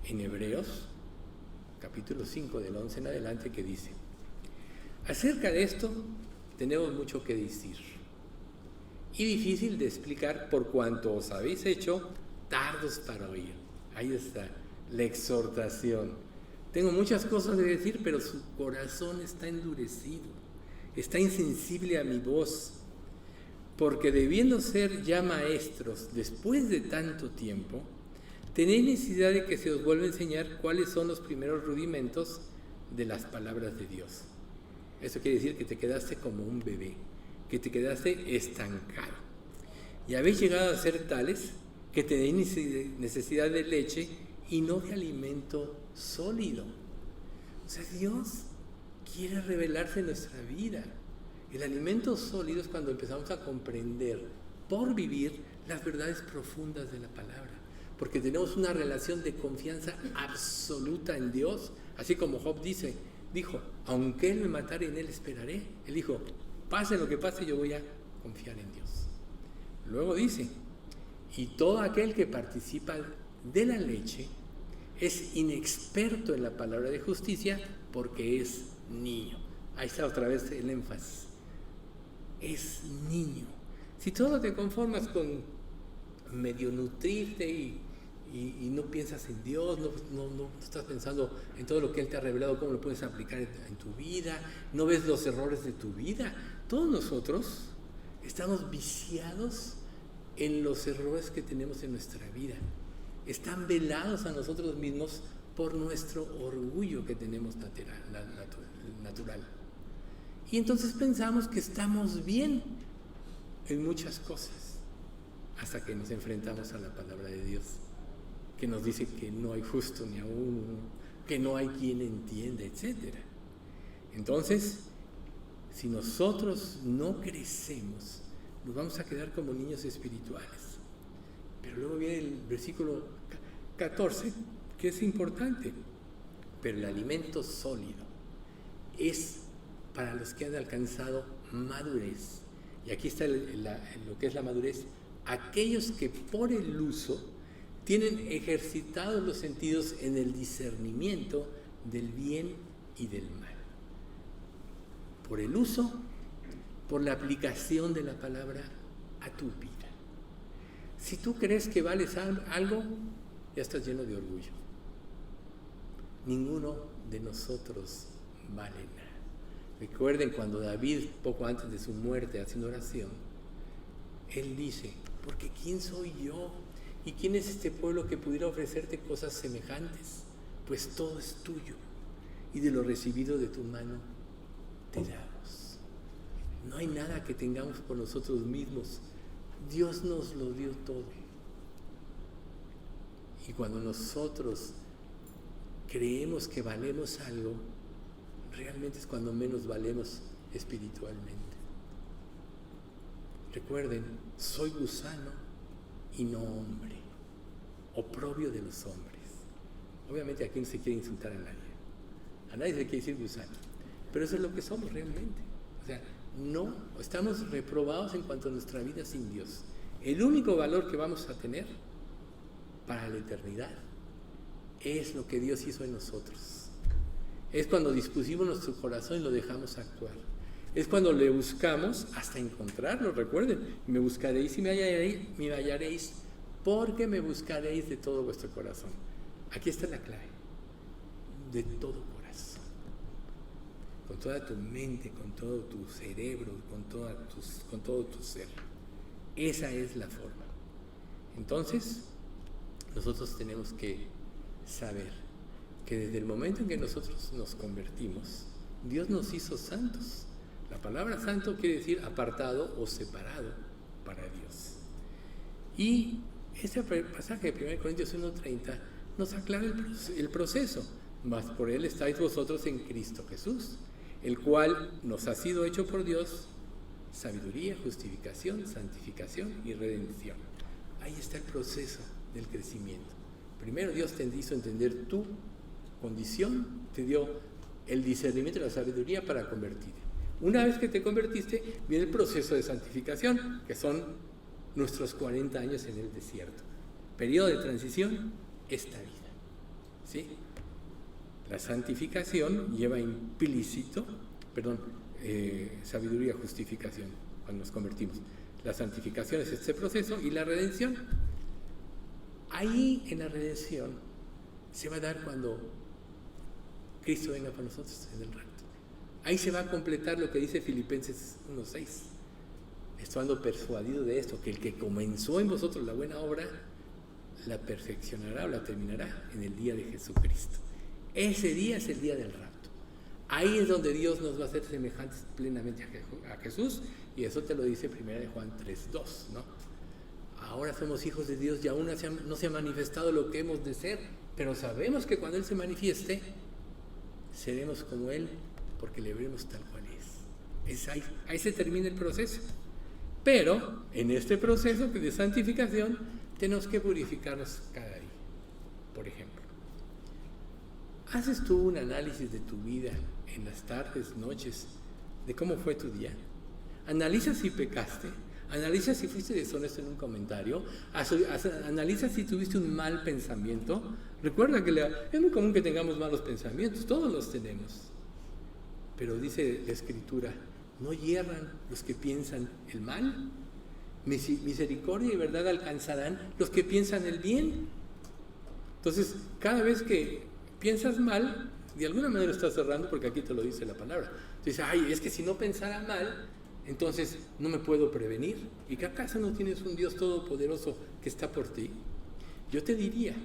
en Hebreos, capítulo 5, del 11 en adelante, que dice: acerca de esto tenemos mucho que decir y difícil de explicar por cuanto os habéis hecho tardos para oír. Ahí está la exhortación. Tengo muchas cosas de decir, pero su corazón está endurecido, está insensible a mi voz, porque debiendo ser ya maestros después de tanto tiempo, tenéis necesidad de que se os vuelva a enseñar cuáles son los primeros rudimentos de las palabras de Dios. Eso quiere decir que te quedaste como un bebé, que te quedaste estancado. Y habéis llegado a ser tales que tenéis necesidad de leche y no de alimento sólido. O sea, Dios quiere revelarse en nuestra vida. El alimento sólido es cuando empezamos a comprender, por vivir, las verdades profundas de la palabra. Porque tenemos una relación de confianza absoluta en Dios. Así como Job dijo, aunque Él me matare, en Él esperaré. Él dijo, pase lo que pase, yo voy a confiar en Dios. Luego dice, y todo aquel que participa de la leche es inexperto en la palabra de justicia porque es niño. Ahí está otra vez el énfasis. Es niño. Si todo te conformas con medio nutrirte y no piensas en Dios, no estás pensando en todo lo que Él te ha revelado, cómo lo puedes aplicar en tu vida, no ves los errores de tu vida. Todos nosotros estamos viciados en los errores que tenemos en nuestra vida. Están velados a nosotros mismos por nuestro orgullo que tenemos natural. Y entonces pensamos que estamos bien en muchas cosas, hasta que nos enfrentamos a la palabra de Dios, que nos dice que no hay justo ni aún uno, que no hay quien entienda, etc. Entonces, si nosotros no crecemos, nos vamos a quedar como niños espirituales. Pero luego viene el versículo 14, que es importante. Pero el alimento sólido es para los que han alcanzado madurez. Y aquí está lo que es la madurez. Aquellos que por el uso tienen ejercitados los sentidos en el discernimiento del bien y del mal. Por el uso, por la aplicación de la palabra a tu vida. Si tú crees que vales algo, ya estás lleno de orgullo. Ninguno de nosotros vale nada. Recuerden cuando David, poco antes de su muerte, haciendo oración, él dice, porque ¿quién soy yo? ¿Y quién es este pueblo que pudiera ofrecerte cosas semejantes? Pues todo es tuyo, y de lo recibido de tu mano te damos. No hay nada que tengamos por nosotros mismos. Dios nos lo dio todo. Y cuando nosotros creemos que valemos algo, realmente es cuando menos valemos espiritualmente. Recuerden, soy gusano y no hombre, oprobio de los hombres. Obviamente aquí no se quiere insultar a nadie se le quiere decir gusano, pero eso es lo que somos realmente. O sea, no, estamos reprobados en cuanto a nuestra vida sin Dios. El único valor que vamos a tener para la eternidad es lo que Dios hizo en nosotros. Es cuando dispusimos nuestro corazón y lo dejamos actuar. Es cuando le buscamos hasta encontrarlo. Recuerden, me buscaréis y me hallaréis, porque me buscaréis de todo vuestro corazón. Aquí está la clave. De todo corazón. Con toda tu mente, con todo tu cerebro, con todo tu ser. Esa es la forma. Entonces, nosotros tenemos que saber que desde el momento en que nosotros nos convertimos, Dios nos hizo santos. La palabra santo quiere decir apartado o separado para Dios. Y este pasaje de 1 Corintios 1:30 nos aclara el proceso. Mas por él estáis vosotros en Cristo Jesús, el cual nos ha sido hecho por Dios sabiduría, justificación, santificación y redención. Ahí está el proceso del crecimiento. Primero Dios te hizo entender tu condición, te dio el discernimiento y la sabiduría para convertirte. Una vez que te convertiste, viene el proceso de santificación, que son nuestros 40 años en el desierto. Periodo de transición, esta vida. ¿Sí? La santificación lleva implícito, sabiduría, justificación, cuando nos convertimos. La santificación es este proceso y la redención. Ahí en la redención se va a dar cuando Cristo venga para nosotros en el rapto. Ahí se va a completar lo que dice Filipenses 1:6. Estando persuadido de esto, que el que comenzó en vosotros la buena obra, la perfeccionará o la terminará en el día de Jesucristo. Ese día es el día del rapto. Ahí es donde Dios nos va a hacer semejantes plenamente a Jesús, y eso te lo dice 1 Juan 3:2, ¿no? Ahora somos hijos de Dios y aún no se ha manifestado lo que hemos de ser, pero sabemos que cuando Él se manifieste, seremos como Él, porque le veremos tal cual es. Ahí se termina el proceso. Pero en este proceso de santificación tenemos que purificarnos cada día. Por ejemplo, ¿haces tú un análisis de tu vida en las tardes, noches, de cómo fue tu día? Analiza si pecaste, analiza si fuiste deshonesto en un comentario, analiza si tuviste un mal pensamiento. Recuerda que es muy común que tengamos malos pensamientos, todos los tenemos. Pero dice la Escritura, ¿no hierran los que piensan el mal? Misericordia y verdad alcanzarán los que piensan el bien. Entonces, cada vez que piensas mal, de alguna manera estás cerrando, porque aquí te lo dice la palabra. Dices, es que si no pensara mal, entonces no me puedo prevenir. ¿Y que acaso no tienes un Dios todopoderoso que está por ti? Yo te diría,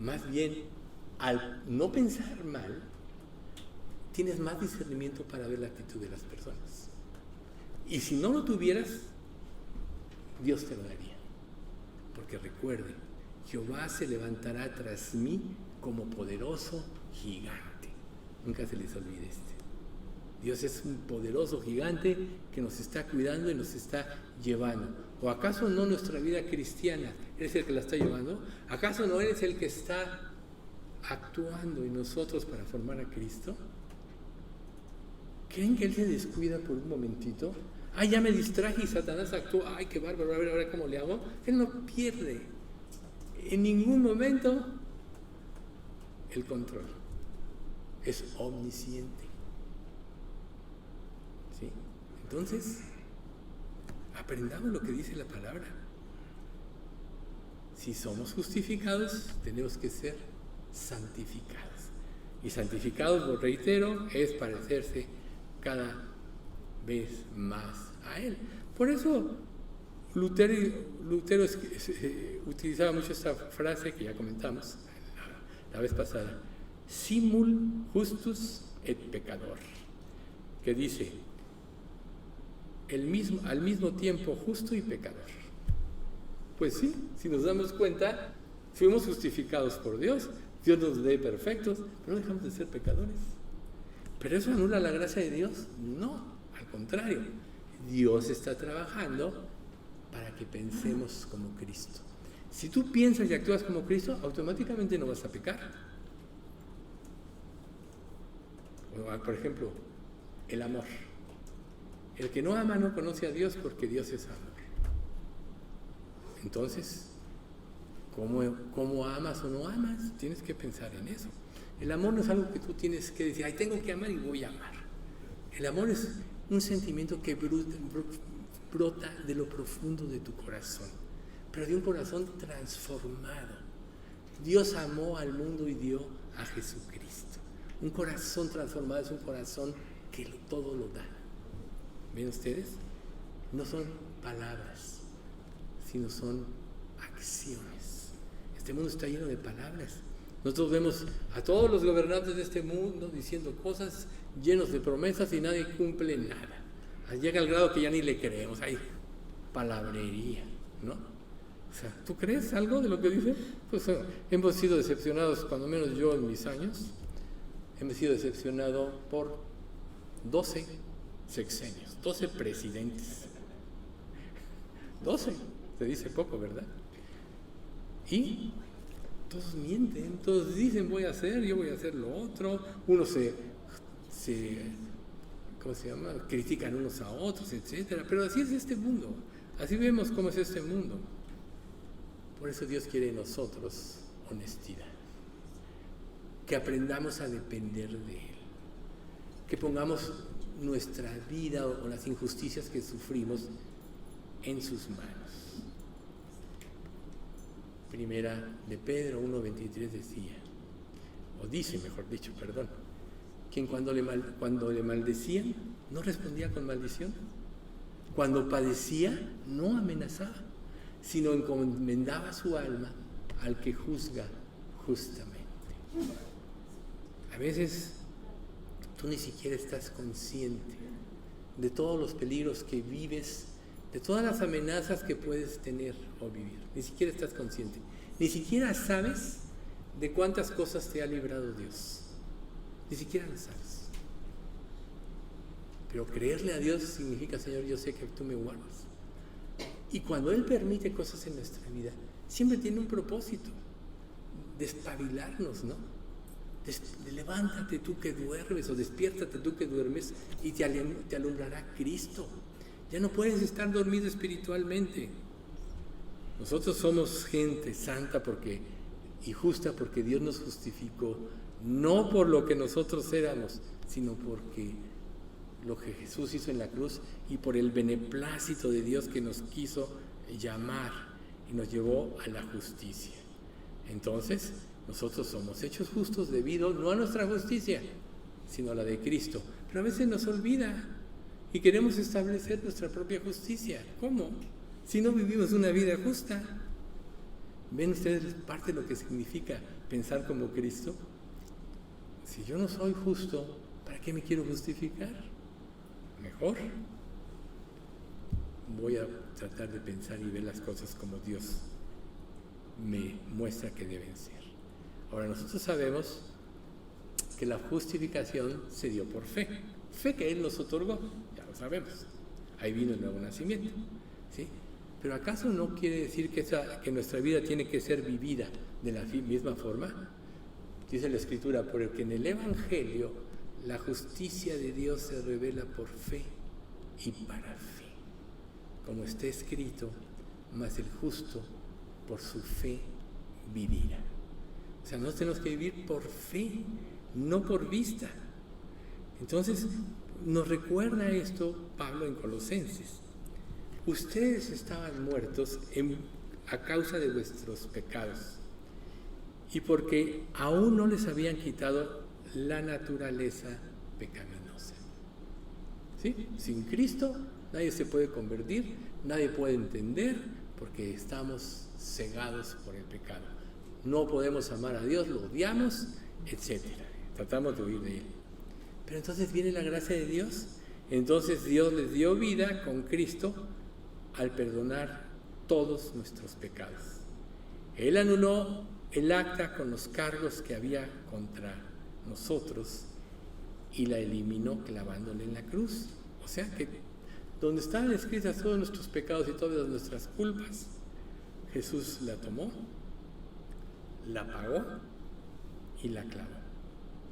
más bien, al no pensar mal, tienes más discernimiento para ver la actitud de las personas. Y si no lo tuvieras, Dios te lo daría. Porque recuerden, Jehová se levantará tras mí como poderoso gigante. Nunca se les olvide Dios es un poderoso gigante que nos está cuidando y nos está llevando. ¿O acaso no nuestra vida cristiana eres el que la está llevando? ¿Acaso no eres el que está actuando en nosotros para formar a Cristo? ¿Creen que Él se descuida por un momentito? ¡Ay, ya me distraje y Satanás actuó! ¡Ay, qué bárbaro! A ver, ahora cómo le hago. Él no pierde en ningún momento el control. Es omnisciente. ¿Sí? Entonces, aprendamos lo que dice la palabra. Si somos justificados, tenemos que ser santificados. Y santificados, lo reitero, es parecerse cada vez más a Él. Por eso Lutero utilizaba mucho esta frase que ya comentamos la vez pasada: simul justus et pecador, que dice al mismo tiempo justo y pecador. Pues sí, si nos damos cuenta, fuimos justificados por Dios, Dios nos ve perfectos, pero no dejamos de ser pecadores. ¿Pero eso anula la gracia de Dios? No, al contrario, Dios está trabajando para que pensemos como Cristo. Si tú piensas y actúas como Cristo, automáticamente no vas a pecar. Por ejemplo, el amor. El que no ama no conoce a Dios, porque Dios es amor. Entonces, ¿cómo amas o no amas? Tienes que pensar en eso. El amor no es algo que tú tienes que decir, ay, tengo que amar y voy a amar. El amor es un sentimiento que brota de lo profundo de tu corazón, pero de un corazón transformado. Dios amó al mundo y dio a Jesucristo. Un corazón transformado es un corazón que todo lo da. ¿Ven ustedes? No son palabras, sino son acciones. Este mundo está lleno de palabras. Nosotros vemos a todos los gobernantes de este mundo diciendo cosas, llenos de promesas, y nadie cumple nada. Llega al grado que ya ni le creemos. Hay palabrería, ¿no? O sea, ¿tú crees algo de lo que dicen? Pues hemos sido decepcionados, cuando menos yo en mis años, hemos sido decepcionados por 12 sexenios, 12 presidentes. 12, se dice poco, ¿verdad? Y todos mienten, todos dicen voy a hacer, yo voy a hacer lo otro. Unos ¿cómo se llama? Critican unos a otros, etcétera. Pero así es este mundo, así vemos cómo es este mundo. Por eso Dios quiere en nosotros honestidad, que aprendamos a depender de Él, que pongamos nuestra vida o las injusticias que sufrimos en sus manos. Primera de Pedro 1:23 decía, o dice, mejor dicho, perdón, quien cuando le maldecían no respondía con maldición, cuando padecía no amenazaba, sino encomendaba su alma al que juzga justamente. A veces tú ni siquiera estás consciente de todos los peligros que vives, de todas las amenazas que puedes tener o vivir. Ni siquiera estás consciente. Ni siquiera sabes de cuántas cosas te ha librado Dios. Ni siquiera lo sabes. Pero creerle a Dios significa, Señor, yo sé que tú me guardas. Y cuando Él permite cosas en nuestra vida, siempre tiene un propósito: despabilarnos, ¿no? Levántate tú que duermes, o despiértate tú que duermes, y te alumbrará Cristo. Ya no puedes estar dormido espiritualmente. Nosotros somos gente santa y justa porque Dios nos justificó, no por lo que nosotros éramos, sino porque lo que Jesús hizo en la cruz, y por el beneplácito de Dios que nos quiso llamar y nos llevó a la justicia. Entonces, nosotros somos hechos justos debido no a nuestra justicia, sino a la de Cristo. Pero a veces nos olvida y queremos establecer nuestra propia justicia. ¿Cómo? Si no vivimos una vida justa. ¿Ven ustedes parte de lo que significa pensar como Cristo? Si yo no soy justo, ¿para qué me quiero justificar? Mejor voy a tratar de pensar y ver las cosas como Dios me muestra que deben ser. Ahora nosotros sabemos que la justificación se dio por fe. Fe que Él nos otorgó, ya lo sabemos. Ahí vino el nuevo nacimiento, ¿sí? Pero ¿acaso no quiere decir que nuestra vida tiene que ser vivida de la misma forma? Dice la Escritura, porque en el Evangelio la justicia de Dios se revela por fe y para fe. Como está escrito, mas el justo por su fe vivirá. O sea, nosotros tenemos que vivir por fe, no por vista. Entonces, nos recuerda esto Pablo en Colosenses. Ustedes estaban muertos a causa de vuestros pecados y porque aún no les habían quitado la naturaleza pecaminosa. ¿Sí? Sin Cristo nadie se puede convertir, nadie puede entender, porque estamos cegados por el pecado. No podemos amar a Dios, lo odiamos, etc. Tratamos de huir de Él. Pero entonces viene la gracia de Dios. Entonces Dios les dio vida con Cristo al perdonar todos nuestros pecados. Él anuló el acta con los cargos que había contra nosotros y la eliminó clavándole en la cruz. O sea que donde estaban escritas todos nuestros pecados y todas nuestras culpas, Jesús la tomó, la pagó y la clavó.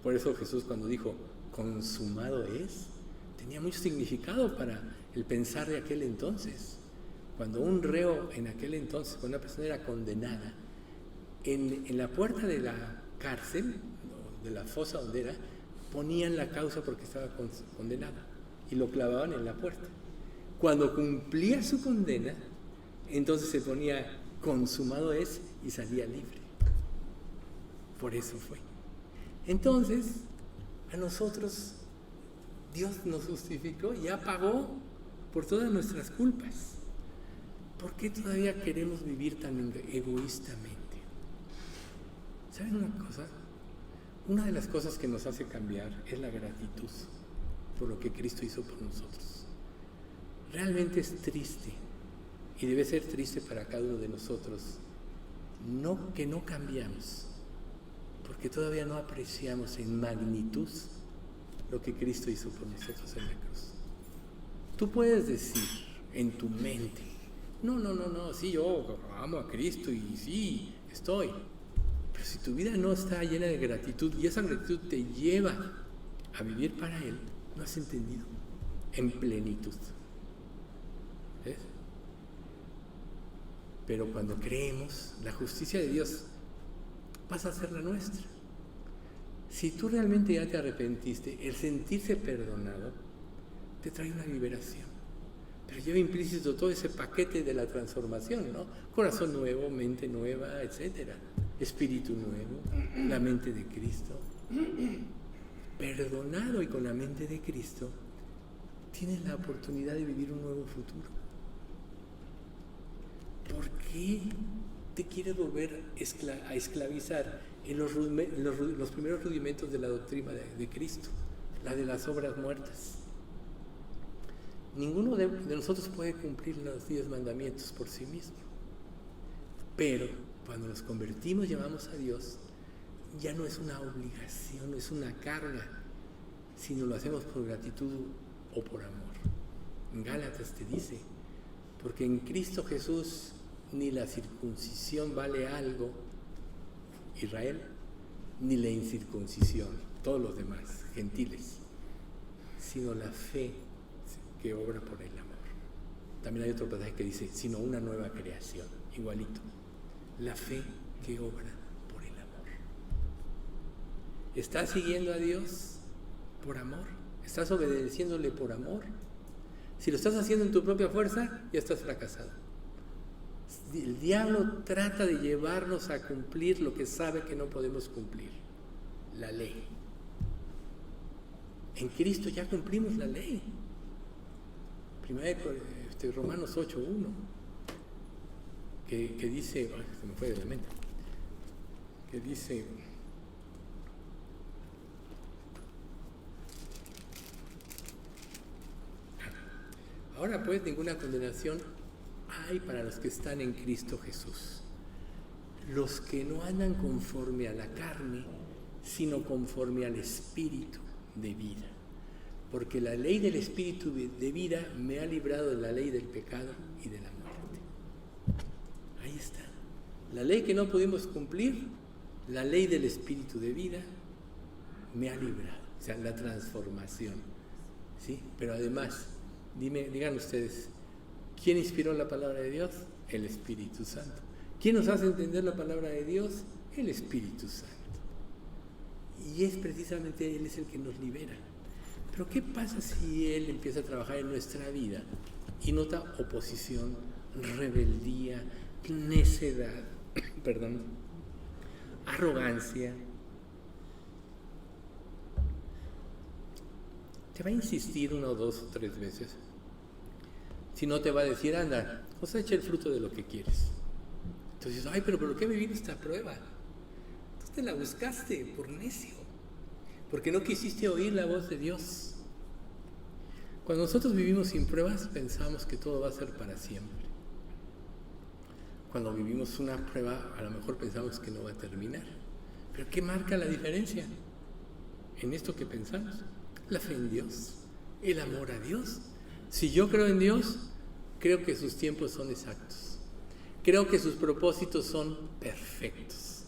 Por eso Jesús, cuando dijo consumado es, tenía mucho significado para el pensar de aquel entonces. Cuando un reo en aquel entonces, cuando una persona era condenada, en la puerta de la cárcel, de la fosa donde era, ponían la causa porque estaba condenada y lo clavaban en la puerta. Cuando cumplía su condena, entonces se ponía consumado es y salía libre. Por eso fue. Entonces, a nosotros Dios nos justificó y ya pagó por todas nuestras culpas. ¿Por qué todavía queremos vivir tan egoístamente? ¿Saben una cosa? Una de las cosas que nos hace cambiar es la gratitud por lo que Cristo hizo por nosotros. Realmente es triste, y debe ser triste para cada uno de nosotros, que no cambiamos, porque todavía no apreciamos en magnitud lo que Cristo hizo por nosotros en la cruz. Tú puedes decir en tu mente, no, sí, yo amo a Cristo y sí, estoy. Pero si tu vida no está llena de gratitud y esa gratitud te lleva a vivir para Él, no has entendido en plenitud. ¿Ves? Pero cuando creemos, la justicia de Dios pasa a ser la nuestra. Si tú realmente ya te arrepentiste, el sentirse perdonado te trae una liberación. Pero lleva implícito todo ese paquete de la transformación, ¿no? Corazón nuevo, mente nueva, etcétera. Espíritu nuevo, la mente de Cristo. Perdonado y con la mente de Cristo, tienes la oportunidad de vivir un nuevo futuro. ¿Por qué te quieres volver a esclavizar en los primeros rudimentos de la doctrina de Cristo, la de las obras muertas? Ninguno de nosotros puede cumplir los 10 mandamientos por sí mismo. Pero cuando nos convertimos y amamos a Dios, ya no es una obligación, no es una carga, sino lo hacemos por gratitud o por amor. En Gálatas te dice, porque en Cristo Jesús ni la circuncisión vale algo, Israel, ni la incircuncisión, todos los demás, gentiles, sino la fe que obra por el amor. También hay otro pasaje que dice, sino una nueva creación, igualito. La fe que obra por el amor. ¿Estás siguiendo a Dios por amor? ¿Estás obedeciéndole por amor? Si lo estás haciendo en tu propia fuerza, ya estás fracasado. El diablo trata de llevarnos a cumplir lo que sabe que no podemos cumplir, la ley. En Cristo ya cumplimos la ley. Romanos 8:1, que dice, se me fue de la mente, que dice, ahora pues ninguna condenación hay para los que están en Cristo Jesús. los que no andan conforme a la carne, sino conforme al Espíritu de vida. Porque la ley del Espíritu de vida me ha librado de la ley del pecado y de la muerte. Ahí está. La ley que no pudimos cumplir, la ley del Espíritu de vida me ha librado. O sea, la transformación. ¿Sí? Pero además, digan ustedes, ¿quién inspiró la palabra de Dios? El Espíritu Santo. ¿Quién nos hace entender la palabra de Dios? El Espíritu Santo. Y es precisamente Él es el que nos libera. Pero ¿qué pasa si Él empieza a trabajar en nuestra vida y nota oposición, rebeldía, necedad, arrogancia? Te va a insistir 1, 2 o 3 veces. Si no, te va a decir, anda, cosecha el fruto de lo que quieres. Entonces, ay, pero ¿por qué me vino esta prueba? Tú te la buscaste por necio, porque no quisiste oír la voz de Dios. Cuando nosotros vivimos sin pruebas, pensamos que todo va a ser para siempre. Cuando vivimos una prueba, a lo mejor pensamos que no va a terminar. ¿Pero qué marca la diferencia en esto que pensamos? La fe en Dios, el amor a Dios. Si yo creo en Dios, creo que sus tiempos son exactos. Creo que sus propósitos son perfectos.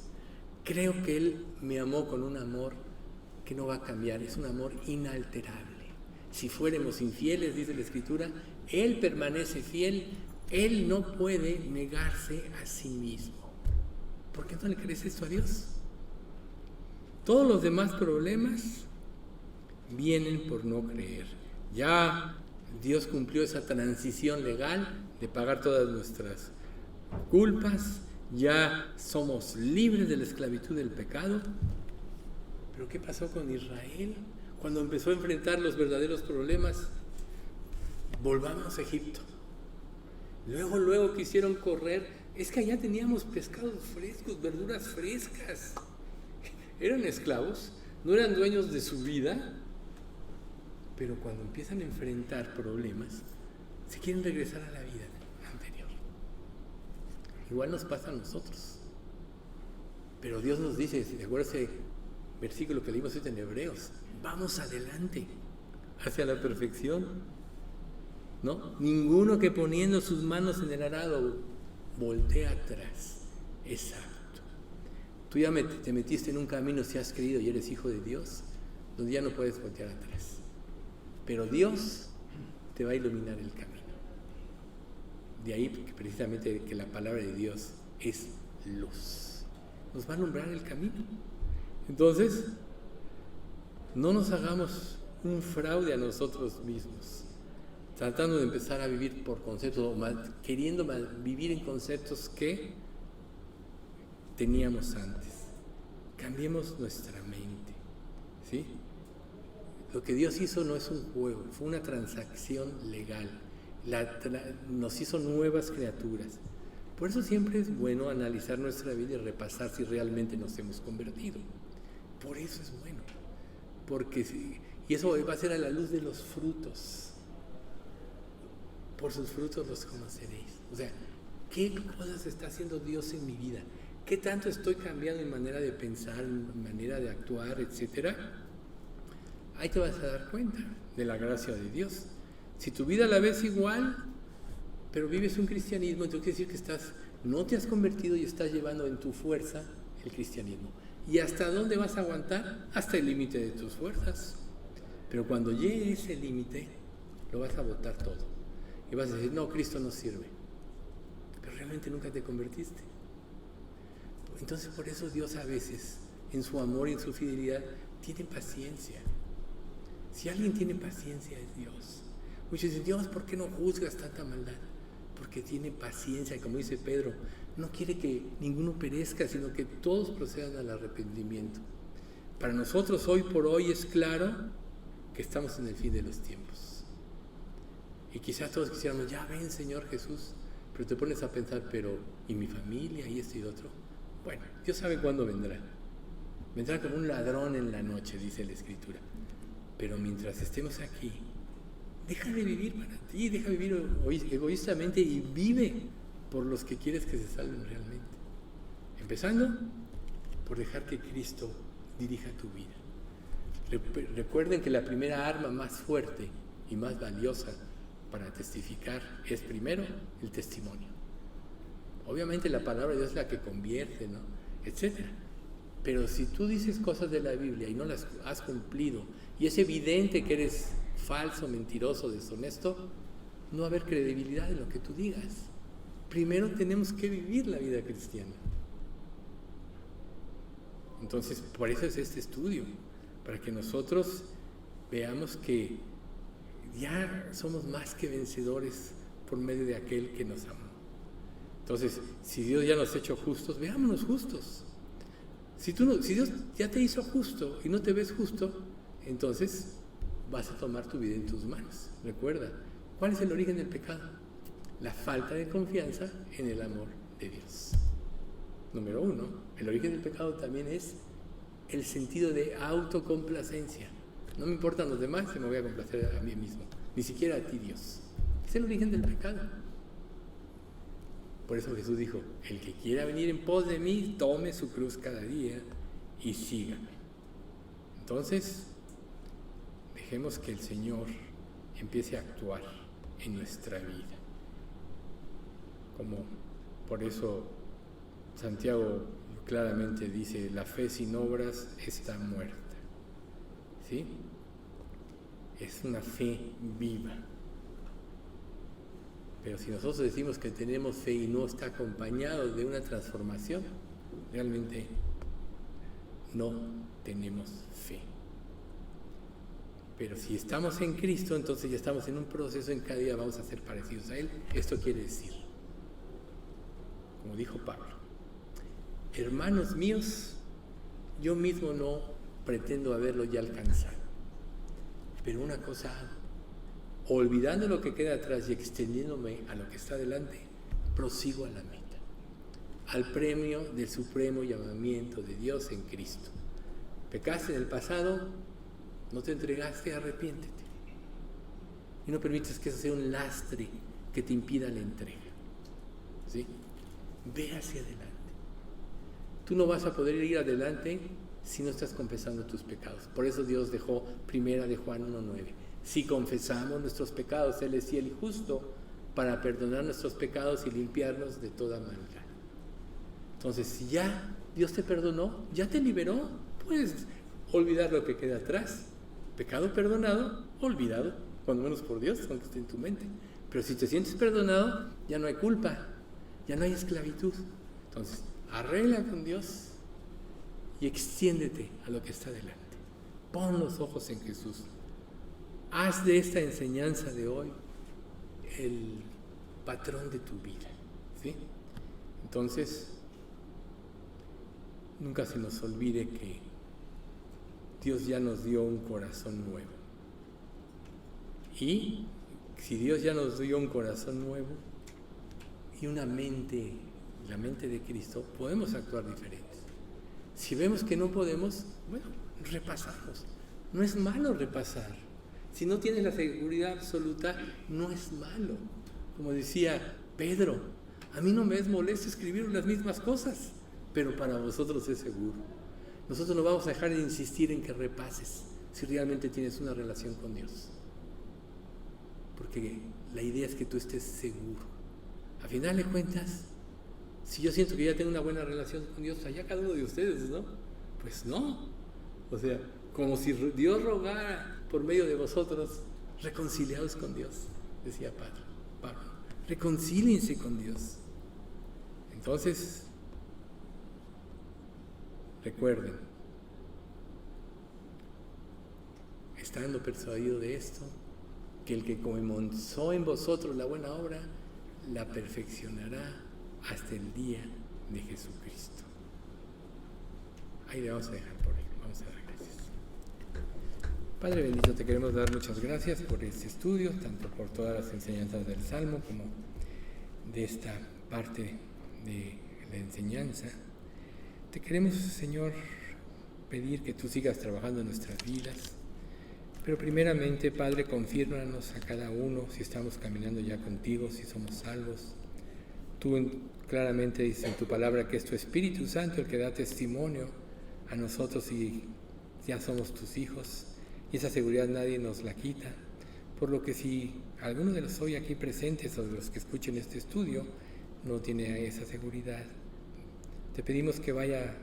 Creo que Él me amó con un amor que no va a cambiar, es un amor inalterable. Si fuéramos infieles, dice la Escritura, Él permanece fiel, Él no puede negarse a sí mismo. ¿Por qué no le crees esto a Dios? Todos los demás problemas vienen por no creer. Ya Dios cumplió esa transición legal de pagar todas nuestras culpas, ya somos libres de la esclavitud del pecado. Pero ¿qué pasó con Israel? Cuando empezó a enfrentar los verdaderos problemas, volvamos a Egipto. Luego quisieron correr. Es que allá teníamos pescados frescos, verduras frescas. Eran esclavos, no eran dueños de su vida, pero cuando empiezan a enfrentar problemas, se quieren regresar a la vida anterior. Igual nos pasa a nosotros. Pero Dios nos dice, ¿te acuerdas ese versículo que leímos hoy en Hebreos? Vamos adelante, hacia la perfección. ¿No? Ninguno que poniendo sus manos en el arado voltea atrás. Exacto. Tú ya te metiste en un camino si has creído y eres hijo de Dios, donde ya no puedes voltear atrás. Pero Dios te va a iluminar el camino. De ahí porque precisamente que la palabra de Dios es luz. Nos va a alumbrar el camino. Entonces, no nos hagamos un fraude a nosotros mismos, tratando de empezar a vivir por conceptos, queriendo vivir en conceptos que teníamos antes. Cambiemos nuestra mente, ¿sí? Lo que Dios hizo no es un juego, fue una transacción legal. Nos hizo nuevas criaturas. Por eso siempre es bueno analizar nuestra vida y repasar si realmente nos hemos convertido. Por eso es bueno. Y eso va a ser a la luz de los frutos. Por sus frutos los conoceréis. O sea, ¿qué cosas está haciendo Dios en mi vida? ¿Qué tanto estoy cambiando en manera de pensar, en manera de actuar, etcétera? Ahí te vas a dar cuenta de la gracia de Dios. Si tu vida la ves igual, pero vives un cristianismo, entonces quiere decir que no te has convertido y estás llevando en tu fuerza el cristianismo. ¿Y hasta dónde vas a aguantar? Hasta el límite de tus fuerzas. Pero cuando llegue ese límite, lo vas a botar todo. Y vas a decir, no, Cristo no sirve. Pero realmente nunca te convertiste. Entonces por eso Dios a veces, en su amor y en su fidelidad, tiene paciencia. Si alguien tiene paciencia es Dios. Muchos dicen, Dios, ¿por qué no juzgas tanta maldad? Porque tiene paciencia, y como dice Pedro, no quiere que ninguno perezca, sino que todos procedan al arrepentimiento. Para nosotros hoy por hoy es claro que estamos en el fin de los tiempos. Y quizás todos quisiéramos, ya ven Señor Jesús, pero te pones a pensar, pero ¿y mi familia? ¿Y esto y otro? Bueno, Dios sabe cuándo vendrá. Vendrá como un ladrón en la noche, dice la Escritura. Pero mientras estemos aquí, deja de vivir para ti, deja de vivir egoístamente y vive por los que quieres que se salven realmente. Empezando por dejar que Cristo dirija tu vida. Recuerden que la primera arma más fuerte y más valiosa para testificar es primero el testimonio. Obviamente la palabra de Dios es la que convierte, ¿no? Etcétera. Pero si tú dices cosas de la Biblia y no las has cumplido, y es evidente que eres falso, mentiroso, deshonesto, no va a haber credibilidad en lo que tú digas. Primero tenemos que vivir la vida cristiana. Entonces, por eso es este estudio, para que nosotros veamos que ya somos más que vencedores por medio de aquel que nos amó. Entonces, si Dios ya nos ha hecho justos, veámonos justos. Si Dios ya te hizo justo y no te ves justo, entonces vas a tomar tu vida en tus manos. Recuerda, ¿cuál es el origen del pecado? La falta de confianza en el amor de Dios. Número 1, el origen del pecado también es el sentido de autocomplacencia. No me importan los demás, se me voy a complacer a mí mismo, ni siquiera a ti, Dios. Es el origen del pecado. Por eso Jesús dijo, el que quiera venir en pos de mí, tome su cruz cada día y sígame. Entonces, dejemos que el Señor empiece a actuar en nuestra vida. Como por eso Santiago claramente dice, la fe sin obras está muerta. ¿Sí? Es una fe viva. Pero si nosotros decimos que tenemos fe y no está acompañado de una transformación, realmente no tenemos fe. Pero si estamos en Cristo, entonces ya estamos en un proceso en cada día vamos a ser parecidos a Él. Esto quiere decir, como dijo Pablo, hermanos míos, yo mismo no pretendo haberlo ya alcanzado, pero una cosa hago, olvidando lo que queda atrás y extendiéndome a lo que está delante, prosigo a la meta, al premio del supremo llamamiento de Dios en Cristo. Pecaste en el pasado, no te entregaste, arrepiéntete. Y no permitas que eso sea un lastre que te impida la entrega. ¿Sí? Ve hacia adelante. Tú no vas a poder ir adelante si no estás confesando tus pecados. Por eso Dios dejó primera de Juan 1:9. Si confesamos nuestros pecados, Él es fiel y justo para perdonar nuestros pecados y limpiarnos de toda maldad. Entonces, si ya Dios te perdonó, ya te liberó, puedes olvidar lo que queda atrás. Pecado perdonado, olvidado, cuando menos por Dios, aunque esté en tu mente. Pero si te sientes perdonado, ya no hay culpa, ya no hay esclavitud. Entonces, arregla con Dios y extiéndete a lo que está delante. Pon los ojos en Jesús. Haz de esta enseñanza de hoy el patrón de tu vida, ¿sí? Entonces, nunca se nos olvide que Dios ya nos dio un corazón nuevo. Y si Dios ya nos dio un corazón nuevo y una mente, la mente de Cristo, podemos actuar diferentes. Si vemos que no podemos, bueno, repasamos. No es malo repasar. Si no tienes la seguridad absoluta, no es malo. Como decía Pedro, a mí no me es molesto escribir las mismas cosas, pero para vosotros es seguro. Nosotros no vamos a dejar de insistir en que repases si realmente tienes una relación con Dios. Porque la idea es que tú estés seguro. A final de cuentas, si yo siento que ya tengo una buena relación con Dios, allá cada uno de ustedes, ¿no? Pues no. O sea, como si Dios rogara por medio de vosotros, reconciliados con Dios, decía Pablo. Reconcíliense con Dios. Entonces, recuerden, estando persuadido de esto, que el que comenzó en vosotros la buena obra, la perfeccionará hasta el día de Jesucristo. Ahí le vamos a dejar por hoy. Vamos a dar gracias. Padre bendito, te queremos dar muchas gracias por este estudio, tanto por todas las enseñanzas del Salmo como de esta parte de la enseñanza. Te queremos, Señor, pedir que tú sigas trabajando en nuestras vidas, pero primeramente, Padre, confírmanos a cada uno si estamos caminando ya contigo, si somos salvos. Tú claramente dices en tu palabra que es tu Espíritu Santo el que da testimonio a nosotros y ya somos tus hijos, y esa seguridad nadie nos la quita. Por lo que si alguno de los hoy aquí presentes o de los que escuchen este estudio no tiene esa seguridad, te pedimos que vaya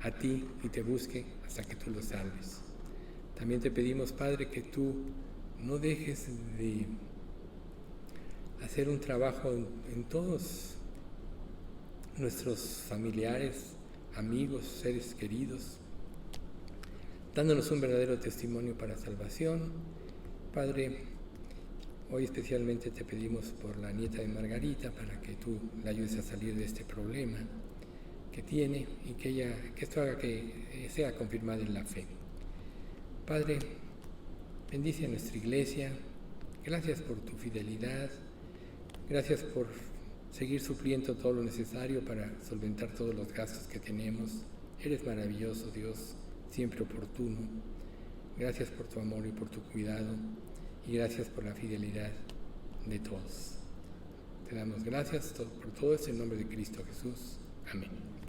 a ti y te busque hasta que tú lo salves. También te pedimos, Padre, que tú no dejes de hacer un trabajo en todos nuestros familiares, amigos, seres queridos, dándonos un verdadero testimonio para salvación. Padre, hoy especialmente te pedimos por la nieta de Margarita, para que tú la ayudes a salir de este problema que tiene y que esto haga que sea confirmada en la fe. Padre, bendice a nuestra iglesia. Gracias por tu fidelidad. Gracias por seguir supliendo todo lo necesario para solventar todos los gastos que tenemos. Eres maravilloso, Dios, siempre oportuno. Gracias por tu amor y por tu cuidado, y gracias por la fidelidad de todos. Te damos gracias por todo esto en nombre de Cristo Jesús. Amén.